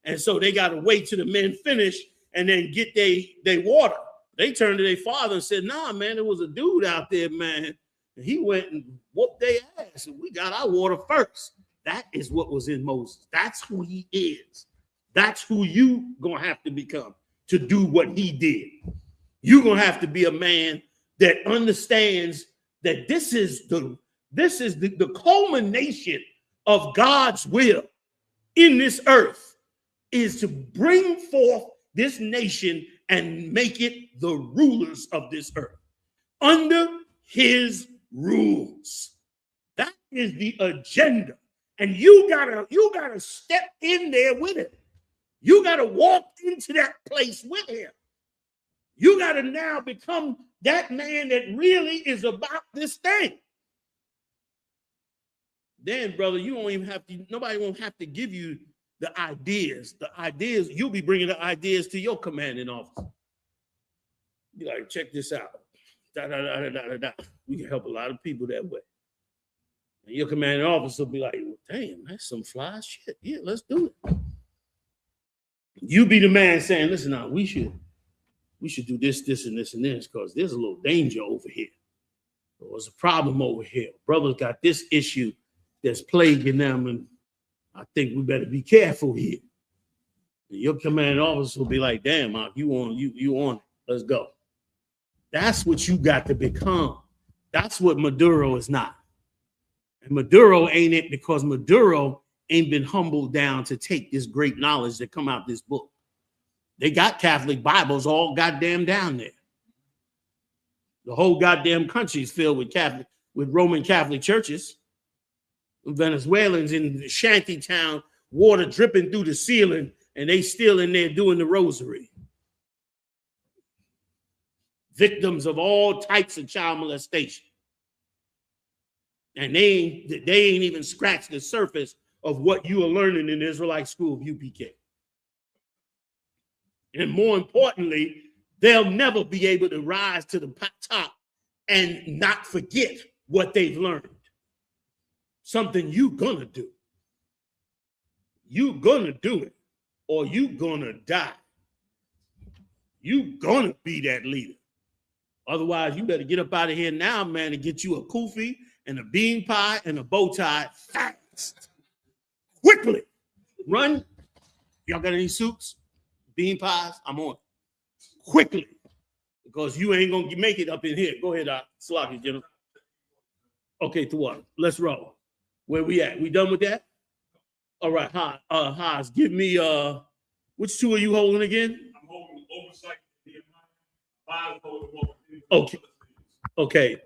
Speaker 1: And so they got to wait till the men finish and then get their water. They turned to their father and said, nah, man, there was a dude out there, man. And he went and whooped their ass. And we got our water first. That is what was in Moses. That's who he is. That's who you going to have to become to do what he did. You're going to have to be a man that understands that this is the culmination of God's will in this earth is to bring forth this nation and make it the rulers of this earth under his rules. That is the agenda. And you gotta step in there with it. You got to walk into that place with him. You got to now become that man that really is about this thing. Then, brother, you don't even have to, nobody won't have to give you the ideas. The ideas, you'll be bringing the ideas to your commanding officer. You like, check this out. Da, da, da, da, da, da. We can help a lot of people that way. And your commanding officer will be like, well, damn, that's some fly shit. Yeah, let's do it. You be the man saying, listen, now we should do this, this, and this, and this, because there's a little danger over here. There's a problem over here. Brothers got this issue that's plaguing them, and I think we better be careful here. And your commanding officer will be like, damn, Mark, you on it. Let's go. That's what you got to become. That's what Maduro is not. And Maduro ain't it because Maduro ain't been humbled down to take this great knowledge that come out this book. They got Catholic Bibles all goddamn down there. The whole goddamn country is filled with Roman Catholic churches. Venezuelans in the shanty town, water dripping through the ceiling, and they still in there doing the rosary. Victims of all types of child molestation. And they ain't even scratched the surface of what you are learning in the Israelite school of UPK. And more importantly, they'll never be able to rise to the top and not forget what they've learned. Something you gonna do. You gonna do it, or you gonna die. You gonna be that leader. Otherwise, you better get up out of here now, man, and get you a kufi and a bean pie and a bow tie fast. Quickly. Run. Y'all got any suits? Bean pies? I'm on. Quickly. Because you ain't going to make it up in here. Go ahead, Slocky, gentlemen. Okay, to what? Let's roll. Where we at? We done with that? All right, Haas, give me, which two are you holding again?
Speaker 10: I'm holding oversight.
Speaker 1: Okay.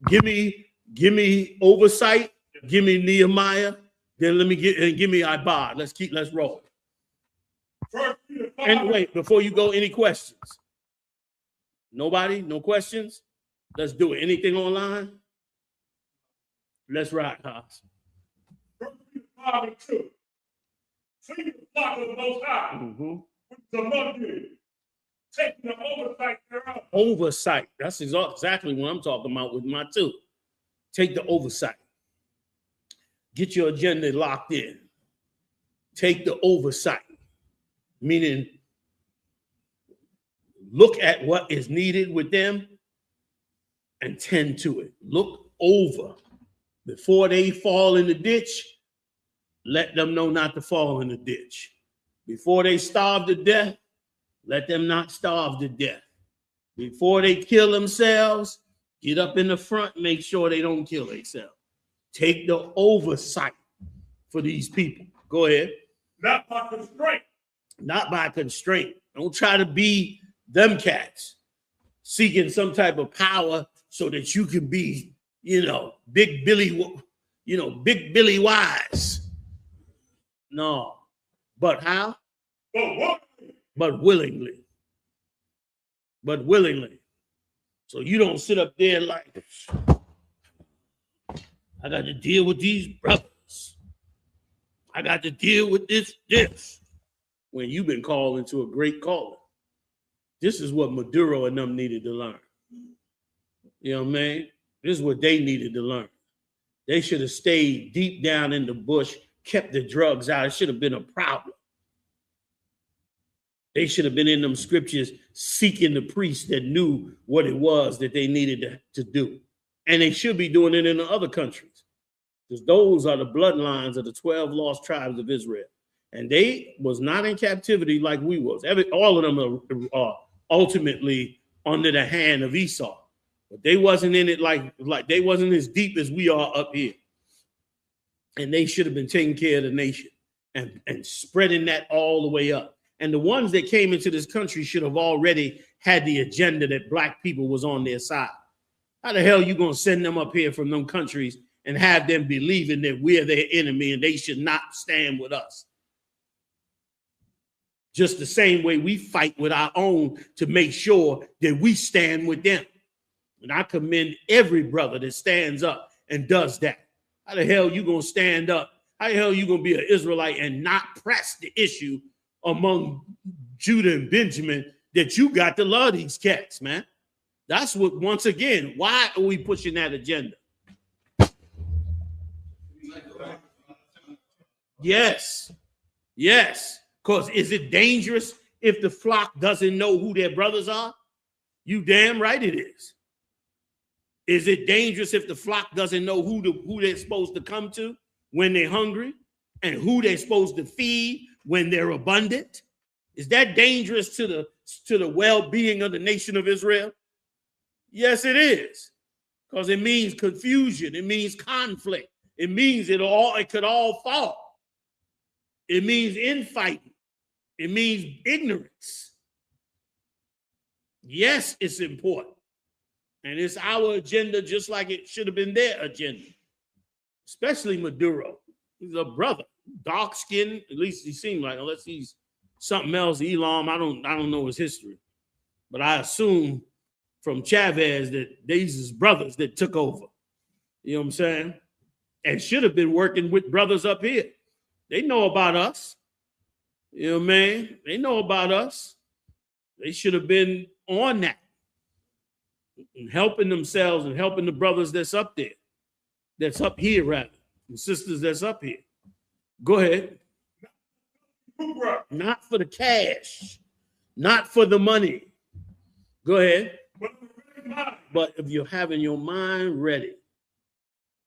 Speaker 1: Give me oversight. Give me Nehemiah. Then give me Ibad. Let's roll. And wait, before you go, any questions? Nobody? No questions? Let's do it. Anything online? Let's rock, Haas.
Speaker 10: 5:2. Sing the flock of the Most High. Which is among you. Taking the oversight thereof.
Speaker 1: Oversight. That's exactly what I'm talking about with my two. Take the oversight. Get your agenda locked in. Take the oversight. Meaning, look at what is needed with them and tend to it. Look over. Before they fall in the ditch, let them know not to fall in the ditch. Before they starve to death, let them not starve to death. Before they kill themselves, get up in the front, make sure they don't kill themselves. Take the oversight for these people. Go ahead.
Speaker 10: Not by constraint.
Speaker 1: Not by constraint. Don't try to be them cats seeking some type of power so that you can be, Big Billy Wise. No. But how? But willingly. So you don't sit up there like, I got to deal with these brothers. I got to deal with this. When you've been called into a great calling. This is what Maduro and them needed to learn. You know what I mean? This is what they needed to learn. They should have stayed deep down in the bush, kept the drugs out. It should have been a problem. They should have been in them scriptures seeking the priests that knew what it was that they needed to do. And they should be doing it in the other countries. Because those are the bloodlines of the 12 lost tribes of Israel. And they was not in captivity like we was. All of them are ultimately under the hand of Esau. But they wasn't in it like they wasn't as deep as we are up here. And they should have been taking care of the nation and spreading that all the way up. And the ones that came into this country should have already had the agenda that black people was on their side. How the hell you going to send them up here from them countries and have them believing that we're their enemy and they should not stand with us? just the same way we fight with our own to make sure that we stand with them. And I commend every brother that stands up and does that. How the hell you gonna stand up? How the hell you gonna be an Israelite and not press the issue among Judah and Benjamin that you got to love these cats, man? That's what, once again, why are we pushing that agenda? Yes. Yes. Because is it dangerous if the flock doesn't know who their brothers are? You damn right it is. Is it dangerous if the flock doesn't know who they're supposed to come to when they're hungry and who they're supposed to feed when they're abundant? Is that dangerous to the well-being of the nation of Israel? Yes, it is. Because it means confusion. It means conflict. It means it could all fall. It means infighting. It means ignorance. Yes, it's important. And it's our agenda just like it should have been their agenda. Especially Maduro. He's a brother. Dark skinned, at least he seemed like, unless he's something else, Elam, I don't know his history. But I assume from Chavez that these is brothers that took over. You know what I'm saying? And should have been working with brothers up here. They know about us. You know what I mean? They know about us. They should have been on that and helping themselves and helping the brothers that's up there, that's up here rather, and sisters that's up here. Go ahead. Not for the cash, not for the money. Go ahead. But if you're having your mind ready,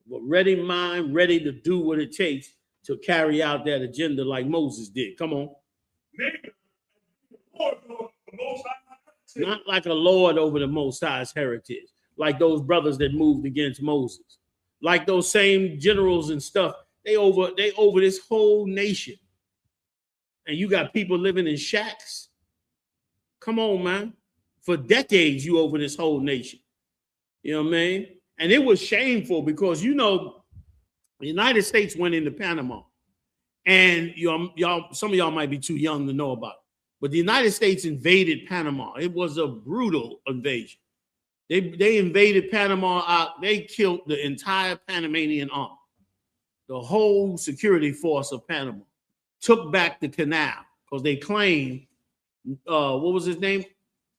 Speaker 1: but ready mind, ready to do what it takes to carry out that agenda like Moses did. Come on. Not like a lord over the Most High's heritage, like those brothers that moved against Moses, like those same generals and stuff. They over this whole nation. And you got people living in shacks. Come on, man. For decades, you over this whole nation. You know what I mean? And it was shameful because, you know, the United States went into Panama. And y'all, some of y'all might be too young to know about it. But the United States invaded Panama. It was a brutal invasion. They invaded Panama out. They killed the entire Panamanian army. The whole security force of Panama took back the canal because they claimed, what was his name?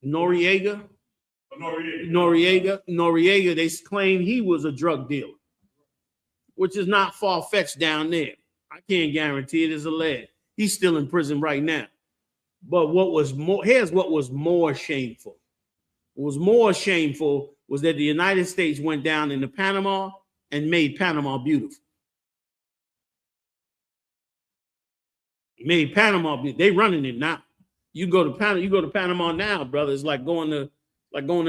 Speaker 1: Noriega, they claimed he was a drug dealer, which is not far-fetched down there. I can't guarantee it is alleged. He's still in prison right now. But here's what was more shameful. What was more shameful was that the United States went down into Panama and made Panama beautiful. Made Panama beautiful. They running it now. You go to Panama now, brother. It's like going to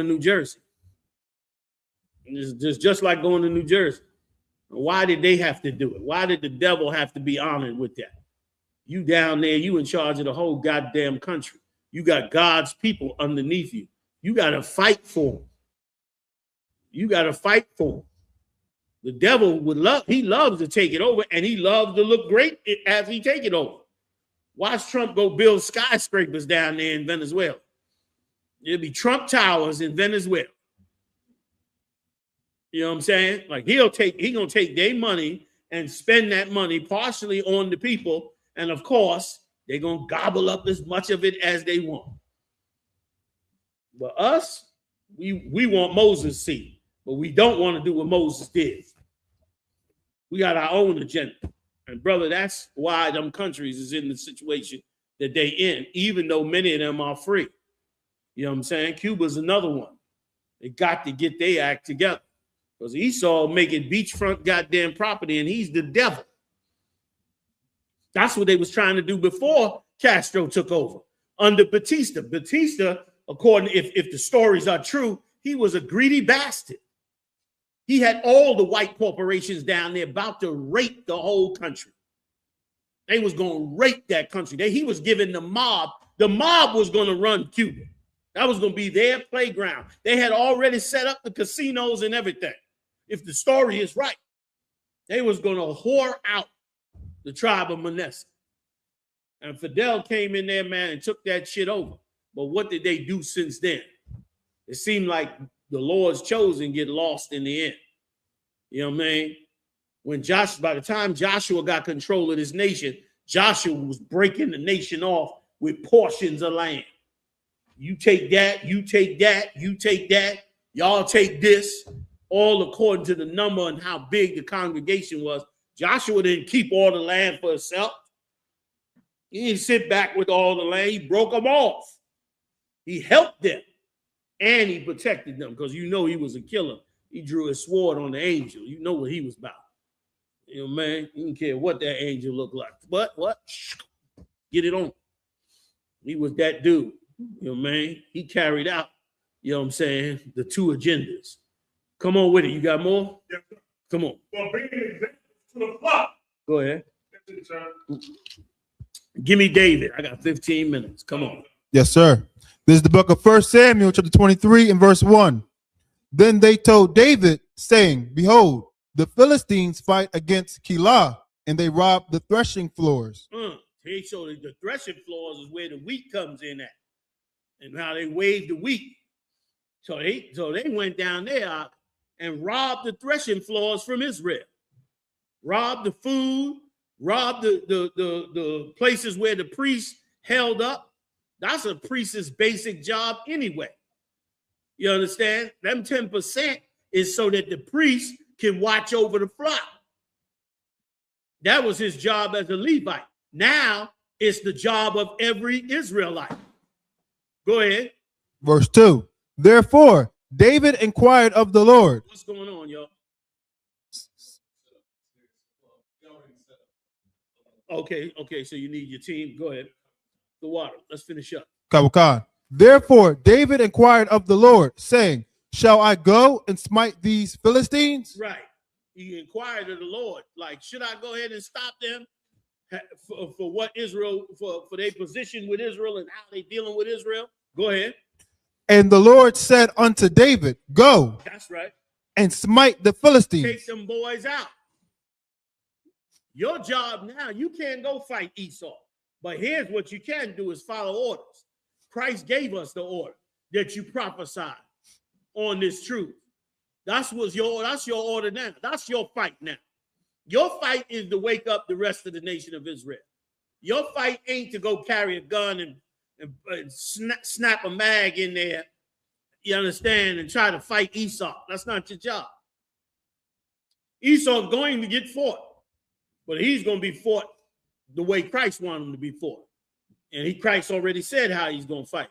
Speaker 1: New Jersey. It's just like going to New Jersey. Why did they have to do it? Why did the devil have to be honored with that? You down there, you in charge of the whole goddamn country. You got God's people underneath you. You got to fight for them. You got to fight for them. The devil he loves to take it over, and he loves to look great as he take it over. Watch Trump go build skyscrapers down there in Venezuela. It'll be Trump Towers in Venezuela. You know what I'm saying? Like he gonna take their money and spend that money partially on the people, and of course they're gonna gobble up as much of it as they want. But us, we want Moses' seat, but we don't want to do what Moses did. We got our own agenda. And brother, that's why them countries is in the situation that they in, even though many of them are free. You know what I'm saying? Cuba's another one. They got to get their act together. Because Esau making beachfront goddamn property, and he's the devil. That's what they was trying to do before Castro took over. Under Batista. Batista, according if the stories are true, he was a greedy bastard. He had all the white corporations down there about to rape the whole country. They was going to rape that country. He was giving the mob was going to run Cuba. That was going to be their playground. They had already set up the casinos and everything. If the story is right, they was going to whore out the tribe of Manasseh. And Fidel came in there, man, and took that shit over. But what did they do since then? It seemed like the Lord's chosen get lost in the end. You know what I mean? By the time Joshua got control of this nation, Joshua was breaking the nation off with portions of land. You take that, you take that, you take that, y'all take this, all according to the number and how big the congregation was. Joshua didn't keep all the land for himself. He didn't sit back with all the land. He broke them off. He helped them. And he protected them because you know he was a killer. He drew his sword on the angel. You know what he was about. You know, man, he didn't care what that angel looked like. But what? Get it on. He was that dude. You know, man, he carried out, you know what I'm saying, the two agendas. Come on with it. You got more? Yes, sir. Come on.
Speaker 11: Well, bring an example to the flock.
Speaker 1: Go ahead.
Speaker 11: That's it, sir.
Speaker 1: Give me David. I got 15 minutes. Come on.
Speaker 12: Yes, sir. This is the book of 1 Samuel, chapter 23, and verse 1. Then they told David, saying, behold, the Philistines fight against Keilah, and they rob the threshing floors.
Speaker 1: So the threshing floors is where the wheat comes in at, and how they wave the wheat. So they went down there and robbed the threshing floors from Israel, robbed the food, robbed the places where the priests held up. That's a priest's basic job anyway. You understand? Them 10% is so that the priest can watch over the flock. That was his job as a Levite. Now it's the job of every Israelite. Go ahead.
Speaker 12: Verse 2. Therefore, David inquired of the Lord.
Speaker 1: What's going on, y'all? Okay, so you need your team. Go ahead. The water. Let's finish up.
Speaker 12: Kawakan. Therefore, David inquired of the Lord, saying, shall I go and smite these Philistines?
Speaker 1: Right. He inquired of the Lord, like, should I go ahead and stop them for what Israel, for their position with Israel and how they dealing with Israel? Go ahead.
Speaker 12: And the Lord said unto David, go.
Speaker 1: That's right.
Speaker 12: And smite the Philistines.
Speaker 1: Take them boys out. Your job now, you can't go fight Esau. But here's what you can do is follow orders. Christ gave us the order that you prophesied on this truth. That's your order now. That's your fight now. Your fight is to wake up the rest of the nation of Israel. Your fight ain't to go carry a gun and snap a mag in there, you understand, and try to fight Esau. That's not your job. Esau's going to get fought, but he's going to be fought the way Christ wanted him to be fought. And Christ already said how he's going to fight.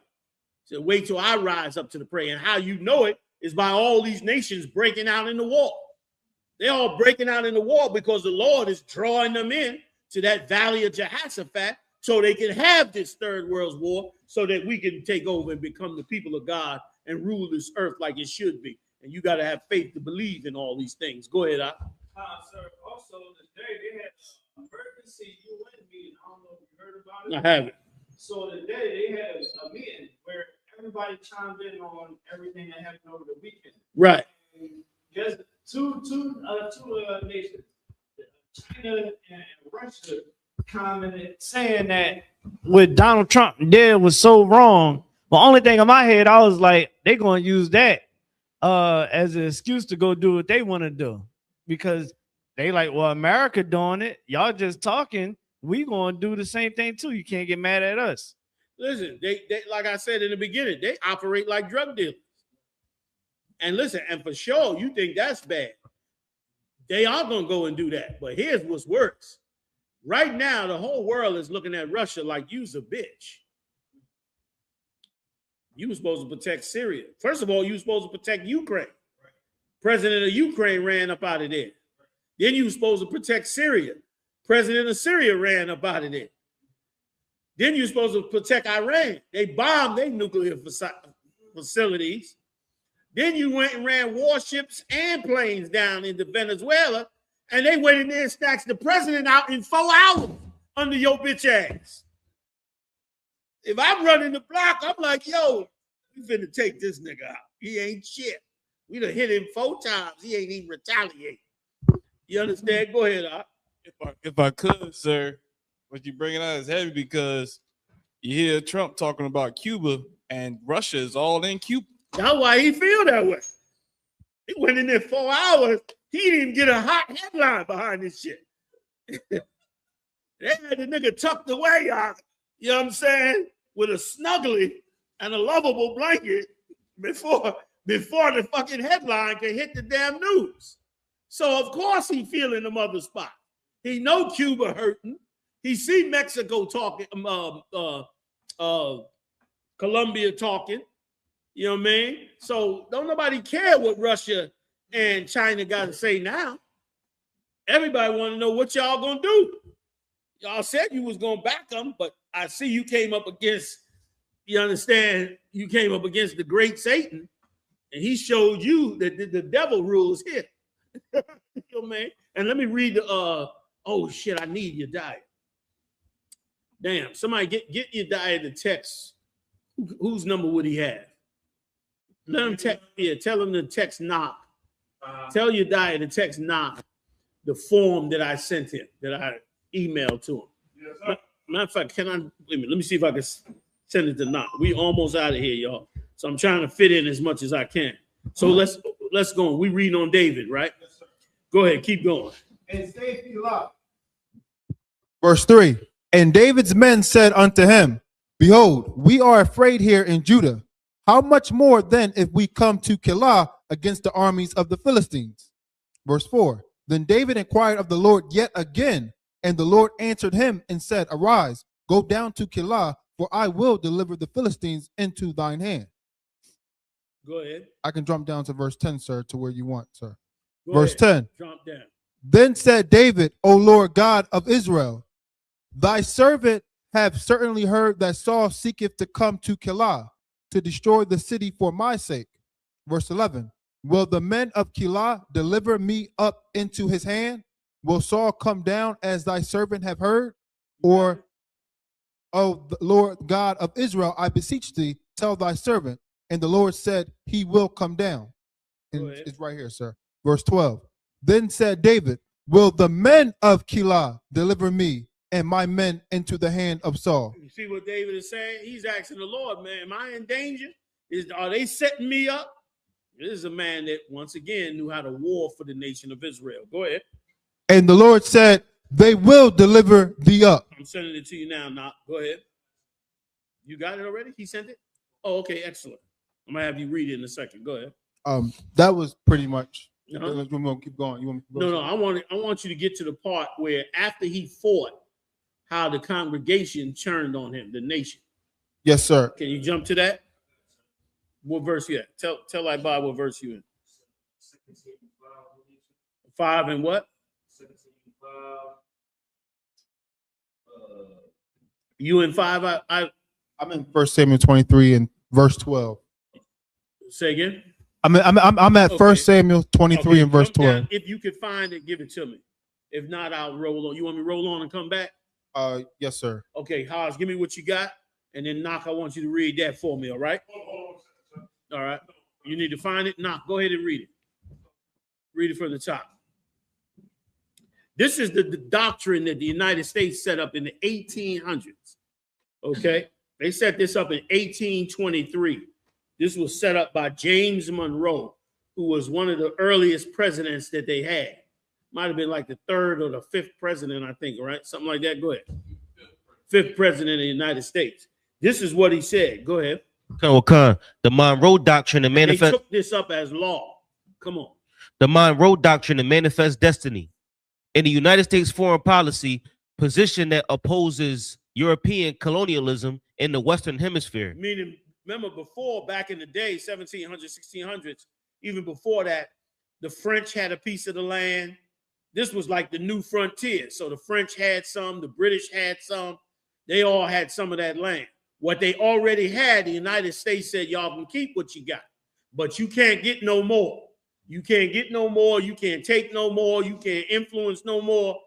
Speaker 1: So wait till I rise up to the prey. And how you know it is by all these nations breaking out in the war. They're all breaking out in the war because the Lord is drawing them in to that valley of Jehoshaphat so they can have this third world war so that we can take over and become the people of God and rule this earth like it should be. And you got to have faith to believe in all these things. Go ahead, Sir.
Speaker 10: Also, today they had an emergency UN meeting. I don't know if you heard about it.
Speaker 1: I haven't.
Speaker 10: So today they had a meeting where everybody chimed in on everything that happened over the weekend.
Speaker 1: Right.
Speaker 10: And just two nations, China and Russia, commented saying that
Speaker 9: What Donald Trump did was so wrong. The only thing in my head, I was like, they're going to use that as an excuse to go do what they want to do. Because they like, well, America doing it. Y'all just talking. We going to do the same thing too. You can't get mad at us.
Speaker 1: Listen, they like I said in the beginning, they operate like drug dealers. And listen, and for sure, you think that's bad. They are going to go and do that. But here's what's worse. Right now, the whole world is looking at Russia like you's a bitch. You were supposed to protect Syria. First of all, you were supposed to protect Ukraine. President of Ukraine ran up out of there. Then you were supposed to protect Syria. President of Syria ran up out of there. Then you're supposed to protect Iran. They bombed their nuclear facilities. Then you went and ran warships and planes down into Venezuela, and they went in there and snatched the president out in 4 hours under your bitch ass. If I'm running the block, I'm like, yo, we finna take this nigga out. He ain't shit. We done hit him 4 times. He ain't even retaliate. You understand? Go ahead, Art.
Speaker 9: If I could, sir,
Speaker 13: what you bringing out is heavy because you hear Trump talking about Cuba and Russia is all in Cuba.
Speaker 1: That's why he feel that way. He went in there 4 hours. He didn't even get a hot headline behind this shit. They had the nigga tucked away, y'all. You know what I'm saying? With a snuggly and a lovable blanket before the fucking headline can hit the damn news. So of course he feeling the mother spot. He know Cuba hurting. He see Mexico talking, Colombia talking. You know what I mean? So don't nobody care what Russia and China got to say now. Everybody want to know what y'all gonna do. Y'all said you was gonna back them, but I see you came up against, you understand, you came up against the great Satan, and he showed you that the devil rules here. You know what I mean? And let me read the oh shit, I need your diet. Damn, somebody get your diet the text. Whose number would he have? Let him text, yeah, tell him to text knock. Tell your diet to text knock the form that I sent him, that I emailed to him. Yes, matter of fact, let me see if I can send it to knock. We almost out of here, y'all. So I'm trying to fit in as much as I can. So let's go. We reading on David, right? Yes, sir. Go ahead, keep going.
Speaker 12: And stay locked. Verse 3. And David's men said unto him, Behold, we are afraid here in Judah. How much more then if we come to Keilah against the armies of the Philistines? Verse 4. Then David inquired of the Lord yet again, and the Lord answered him and said, Arise, go down to Keilah, for I will deliver the Philistines into thine hand.
Speaker 1: Go ahead.
Speaker 12: I can jump down to verse 10, sir, to where you want, sir.
Speaker 1: Go
Speaker 12: verse
Speaker 1: ahead.
Speaker 12: 10.
Speaker 1: Jump down.
Speaker 12: Then said David, O Lord God of Israel, thy servant have certainly heard that Saul seeketh to come to Keilah, to destroy the city for my sake. Verse 11. Will the men of Keilah deliver me up into his hand? Will Saul come down as thy servant have heard? Or, O Lord God of Israel, I beseech thee, tell thy servant. And the Lord said, he will come down. And it's right here, sir. Verse 12. Then said David, will the men of Keilah deliver me and my men into the hand of Saul?
Speaker 1: You see what David is saying? He's asking the Lord, man, am I in danger? Are they setting me up? This is a man that, once again, knew how to war for the nation of Israel. Go ahead.
Speaker 12: And the Lord said, they will deliver thee up.
Speaker 1: I'm sending it to you now, Knock. Go ahead. You got it already? He sent it? Oh, okay, excellent. I'm going to have you read it in a second. Go ahead.
Speaker 12: That was pretty much.
Speaker 1: Uh-huh.
Speaker 12: You want me to keep going? You want me to go?
Speaker 1: No, I want you to get to the part where after he fought, how the congregation turned on him, the nation.
Speaker 12: Yes, sir.
Speaker 1: Can you jump to that? What verse you at? Tell Ibad what verse you in. 5 and what? You in 5?
Speaker 12: I'm in 1 Samuel 23 and verse 12.
Speaker 1: Say again.
Speaker 12: I'm at 1 Samuel 23 and verse 12.
Speaker 1: If you could find it, give it to me. If not, I'll roll on. You want me to roll on and come back?
Speaker 12: Yes, sir.
Speaker 1: Okay, Haas, give me what you got, and then Knock, I want you to read that for me, all right? All right. You need to find it. Knock, go ahead and read it. Read it from the top. This is the doctrine that the United States set up in the 1800s. Okay? They set this up in 1823. This was set up by James Monroe, who was one of the earliest presidents that they had. Might have been like the 3rd or the 5th president, I think, right? Something like that. Go ahead. 5th president of the United States. This is what he said. Go ahead.
Speaker 6: The Monroe Doctrine and Manifest.
Speaker 1: They took this up as law. Come on.
Speaker 6: The Monroe Doctrine and Manifest Destiny. In the United States foreign policy position that opposes European colonialism in the Western Hemisphere.
Speaker 1: Meaning, remember before, back in the day, 1700s, 1600s, even before that, the French had a piece of the land. This was like the new frontier. So the French had some, the British had some. They all had some of that land. What they already had, the United States said, y'all can keep what you got, but you can't get no more. You can't get no more. You can't take no more. You can't influence no more,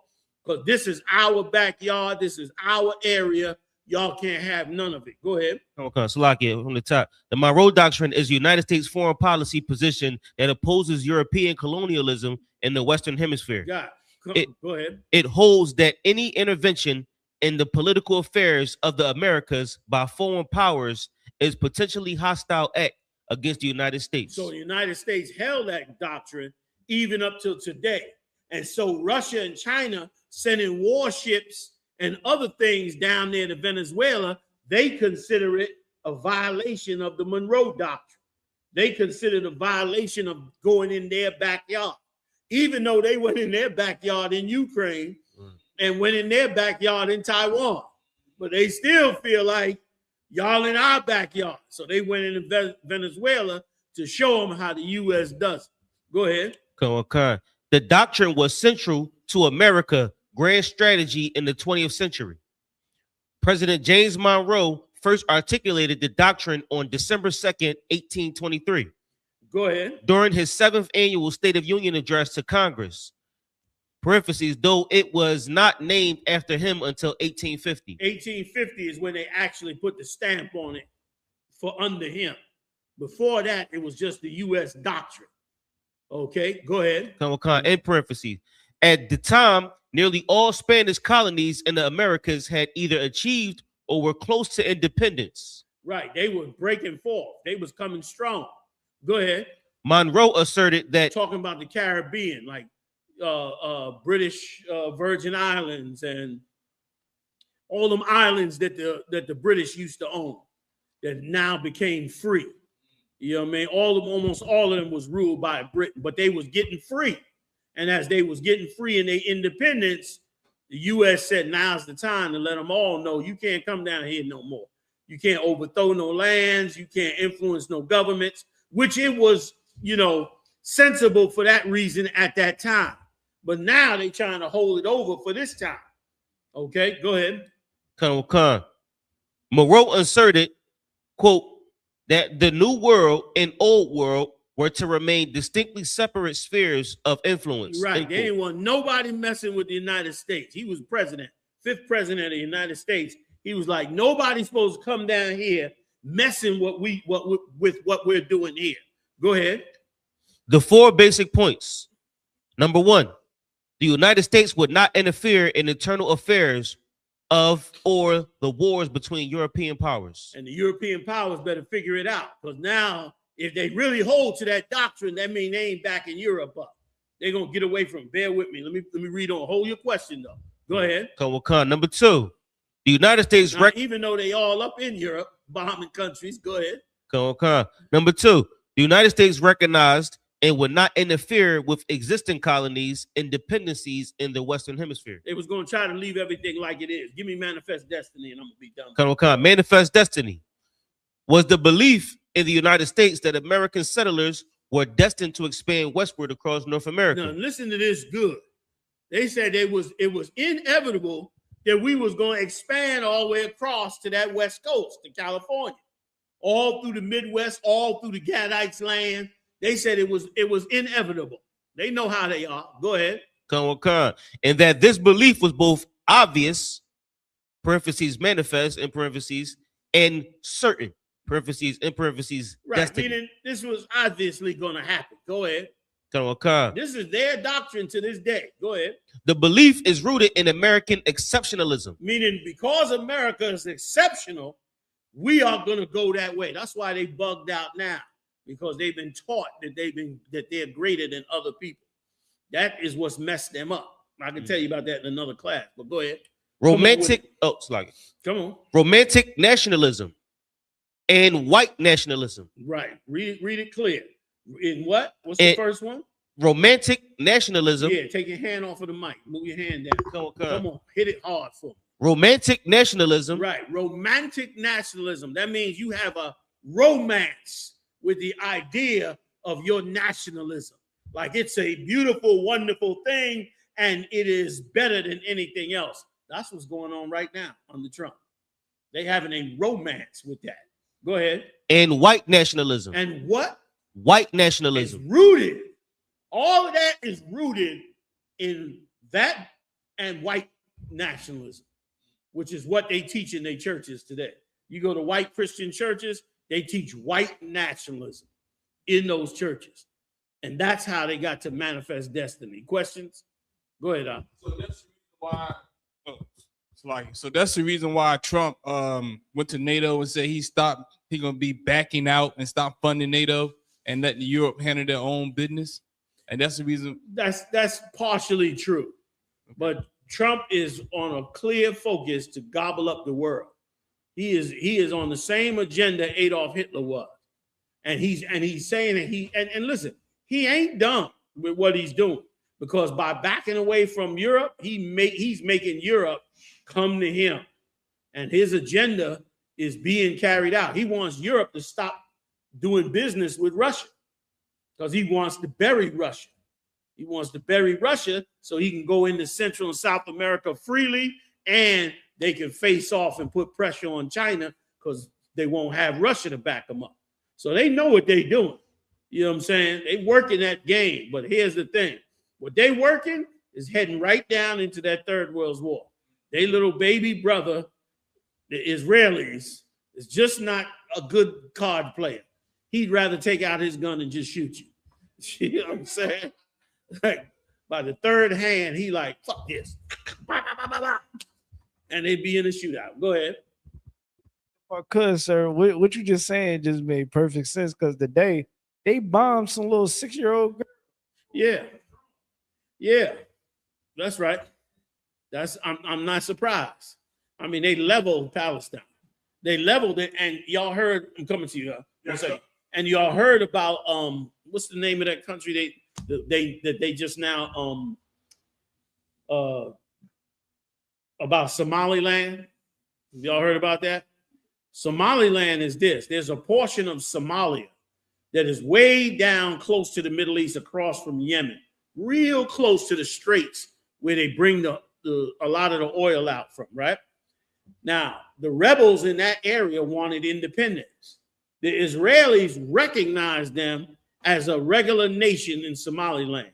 Speaker 1: because this is our backyard. This is our area. Y'all can't have none of it. Go ahead.
Speaker 6: Okay, Salakia from the top. The Monroe Doctrine is the United States foreign policy position that opposes European colonialism in the Western Hemisphere.
Speaker 1: Go ahead.
Speaker 6: It holds that any intervention in the political affairs of the Americas by foreign powers is potentially hostile act against the United States.
Speaker 1: So the United States held that doctrine even up till today. And so Russia and China sending warships and other things down there to Venezuela, they consider it a violation of the Monroe Doctrine. They consider it a violation of going in their backyard, even though they went in their backyard in Ukraine and went in their backyard in Taiwan. But they still feel like y'all in our backyard. So they went into Venezuela to show them how the U.S. does it. Go ahead.
Speaker 6: Okay. The doctrine was central to America's grand strategy in the 20th century. President James Monroe first articulated the doctrine on December 2nd, 1823.
Speaker 1: Go ahead.
Speaker 6: During his 7th annual State of Union address to Congress, parentheses, though it was not named after him until 1850.
Speaker 1: 1850 is when they actually put the stamp on it for under him. Before that, it was just the U.S. doctrine. Okay, go ahead.
Speaker 6: In parentheses. At the time, nearly all Spanish colonies in the Americas had either achieved or were close to independence.
Speaker 1: Right, they were breaking forth. They was coming strong. Go ahead.
Speaker 6: Monroe asserted that,
Speaker 1: talking about the Caribbean, like British Virgin Islands and all them islands that the British used to own that now became free. You know what I mean? Almost all of them was ruled by Britain, but they was getting free. And as they was getting free in their independence, the U.S. said, now's the time to let them all know you can't come down here no more. You can't overthrow no lands. You can't influence no governments, which it was, sensible for that reason at that time. But now they trying to hold it over for this time. Okay, go ahead.
Speaker 6: Colonel Khan. Monroe asserted, quote, that the New World and Old World were to remain distinctly separate spheres of influence.
Speaker 1: Right. They didn't want nobody messing with the United States. He was president, 5th president of the United States. He was like, nobody's supposed to come down here messing with what we're doing here. Go ahead.
Speaker 6: The 4 basic points. Number 1, the United States would not interfere in internal affairs of or the wars between European powers.
Speaker 1: And the European powers better figure it out, because now if they really hold to that doctrine, that means they ain't backing Europe up. They're gonna get away from it. Bear with me. Let me read on. Hold your question though. Go ahead.
Speaker 6: Number 2, the United States,
Speaker 1: even though they all up in Europe, bombing countries. Go ahead.
Speaker 6: Number 2, the United States recognized and would not interfere with existing colonies and dependencies in the Western Hemisphere.
Speaker 1: They was going to try to leave everything like it is. Give me Manifest Destiny and I'm going to be done.
Speaker 6: Manifest Destiny was the belief in the United States that American settlers were destined to expand westward across North America.
Speaker 1: Now, listen to this good. They said it was inevitable that we was going to expand all the way across to that West Coast, to California, all through the Midwest, all through the Gadites land. They said it was inevitable. They know how they are. Go ahead.
Speaker 6: And that this belief was both obvious, parentheses, manifest, in parentheses, and certain, parentheses, in parentheses,
Speaker 1: right,
Speaker 6: destiny.
Speaker 1: Meaning this was obviously going to happen. Go ahead. This is their doctrine to this day. Go ahead.
Speaker 6: The belief is rooted in American exceptionalism.
Speaker 1: Meaning because America is exceptional, we are going to go that way. That's why they bugged out now. Because they've been taught that they're greater than other people. That is what's messed them up. I can tell you about that in another class, but go ahead. Come on.
Speaker 6: Romantic nationalism and white nationalism.
Speaker 1: Right. Read it clear. In what? What's the first one?
Speaker 6: Romantic nationalism.
Speaker 1: Yeah, take your hand off of the mic. Move your hand down. Come on. Hit it hard for me.
Speaker 6: Romantic nationalism.
Speaker 1: Right. Romantic nationalism. That means you have a romance with the idea of your nationalism. Like it's a beautiful, wonderful thing, and it is better than anything else. That's what's going on right now under Trump. They having a romance with that. Go ahead.
Speaker 6: And white nationalism.
Speaker 1: And what?
Speaker 6: White nationalism.
Speaker 1: It's rooted. All of that is rooted in that and white nationalism, which is what they teach in their churches today. You go to white Christian churches, they teach white nationalism in those churches. And that's how they got to Manifest Destiny. Questions? Go ahead, Al.
Speaker 13: So that's why. Like, so that's the reason why Trump went to NATO and said he's gonna be backing out and stop funding NATO and letting Europe handle their own business. And that's the reason.
Speaker 1: That's partially true, but Trump is on a clear focus to gobble up the world. He is on the same agenda Adolf Hitler was, and he's saying that and listen, he ain't done with what he's doing, because by backing away from Europe, he's making Europe come to him, and his agenda is being carried out. He wants Europe to stop doing business with Russia because he wants to bury Russia. He wants to bury Russia so he can go into Central and South America freely, and they can face off and put pressure on China because they won't have Russia to back them up. So they know what they're doing. You know what I'm saying? They working that game. But here's the thing. What they working is heading right down into that Third World War. They little baby brother, the Israelis, is just not a good card player. He'd rather take out his gun and just shoot you. You know what I'm saying? Like, by the third hand, he like, fuck this. And they'd be in a shootout. Go ahead.
Speaker 9: Because, sir, what you just saying just made perfect sense, because today they bombed some little 6-year-old girl.
Speaker 1: Yeah, that's right. I'm not surprised. I mean, they leveled Palestine. They leveled it, and y'all heard. I'm coming to you. Yes, sir. And y'all heard about what's the name of that country they just now about Somaliland. Y'all heard about that? Somaliland is this. There's a portion of Somalia that is way down close to the Middle East, across from Yemen, real close to the straits where they bring a lot of the oil out from, right? Now, the rebels in that area wanted independence. The Israelis recognized them as a regular nation in Somaliland.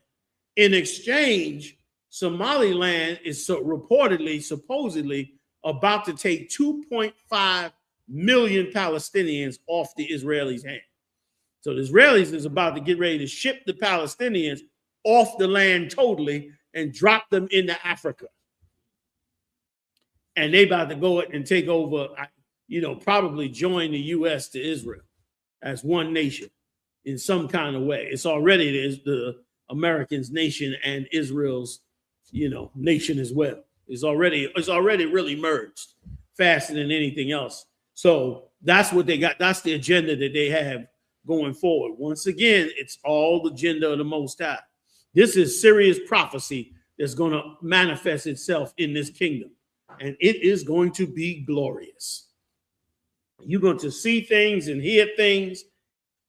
Speaker 1: In exchange, Somaliland is supposedly about to take 2.5 million Palestinians off the Israelis' hand. So the Israelis is about to get ready to ship the Palestinians off the land totally and drop them into Africa. And they about to go and take over, probably join the U.S. to Israel as one nation in some kind of way. It's already the Americans' nation and Israel's, nation as well. It's already really merged faster than anything else. So that's what they got. That's the agenda that they have going forward. Once again, it's all the agenda of the Most High. This is serious prophecy that's going to manifest itself in this kingdom. And it is going to be glorious. You're going to see things and hear things,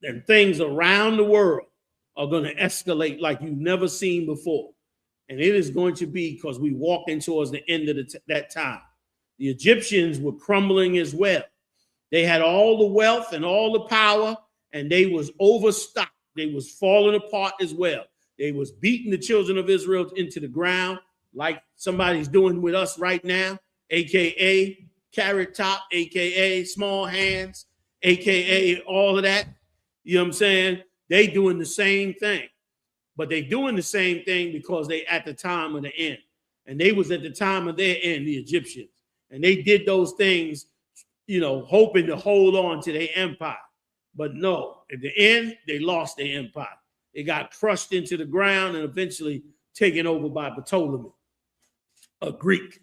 Speaker 1: and things around the world are going to escalate like you've never seen before. And it is going to be because we walking towards the end of that time. The Egyptians were crumbling as well. They had all the wealth and all the power, and they was overstocked. They was falling apart as well. They was beating the children of Israel into the ground like somebody's doing with us right now, AKA carrot top, AKA small hands, AKA all of that. You know what I'm saying? They doing the same thing. But they doing the same thing because they at the time of the end. And they was at the time of their end, the Egyptians. And they did those things, hoping to hold on to their empire. But no, at the end, they lost their empire. They got crushed into the ground and eventually taken over by Ptolemy, a Greek,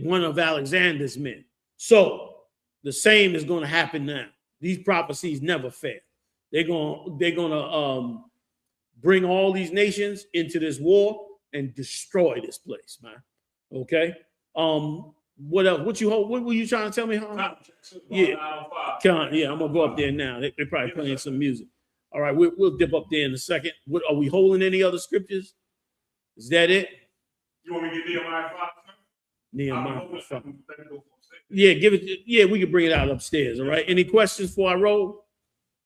Speaker 1: one of Alexander's men. So the same is going to happen now. These prophecies never fail. They're going to bring all these nations into this war and destroy this place, man. Okay. What else? What were you trying to tell me, huh? Yeah. I'm gonna go up there now. They're probably playing some music. All right, we'll dip up there in a second. What are we holding? Any other scriptures? Is that it?
Speaker 11: You want me to get Nehemiah 5?
Speaker 1: Nehemiah 5. Yeah, give it. Yeah, we can bring it out upstairs. All right. Any questions before I roll?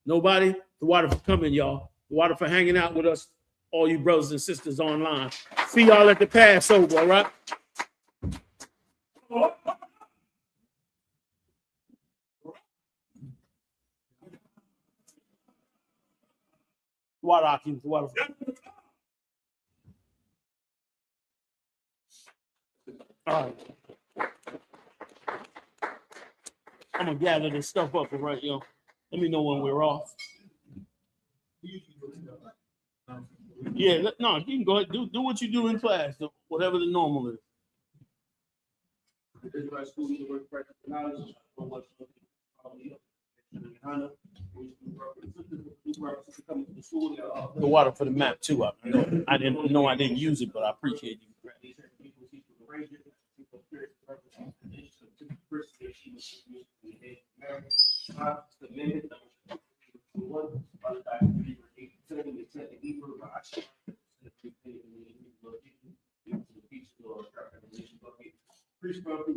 Speaker 1: Nobody? The water for coming, y'all. The water for hanging out with us, all you brothers and sisters online. See y'all at the Passover, all right? Water, water. All right. I'm gonna gather this stuff up and right, let me know when we're off. Yeah, no, you can go ahead, do what you do in class, whatever the normal is.
Speaker 14: Israelite school to work practice knowledge.
Speaker 1: The water for the map too. I didn't know I didn't use it, but I appreciate you.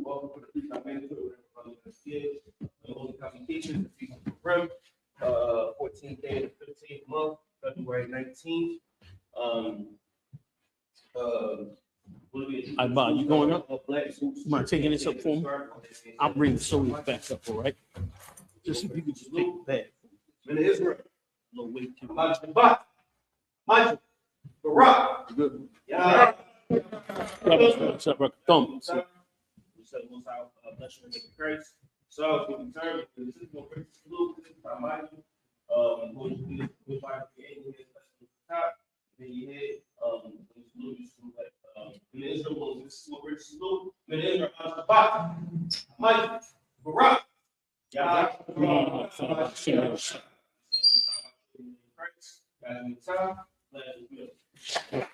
Speaker 14: Welcome for the freestyle mandatory. The holy convocation, the feast of Purim, 14th day of the 15th month, February 19th.
Speaker 1: You going up? Am I taking this up for me? I'll bring the soda back up, all right? Just if you could just take the bag.
Speaker 14: Men of Israel.
Speaker 1: No weight to
Speaker 14: Michael. Barak.
Speaker 1: Good.
Speaker 14: Yeah.
Speaker 1: What's up, thumb?
Speaker 14: We said most out, bless you in the Christ. So we return to the system of grace salute. This is by Michael. We find the angel here, especially at the top. Then you hit, when you salute, you salute like, in Israel, this is what grace salute. Men of Israel, I.S.U.P.K. Michael. Barak. Yeah. Christ. Guys, in the top. Let us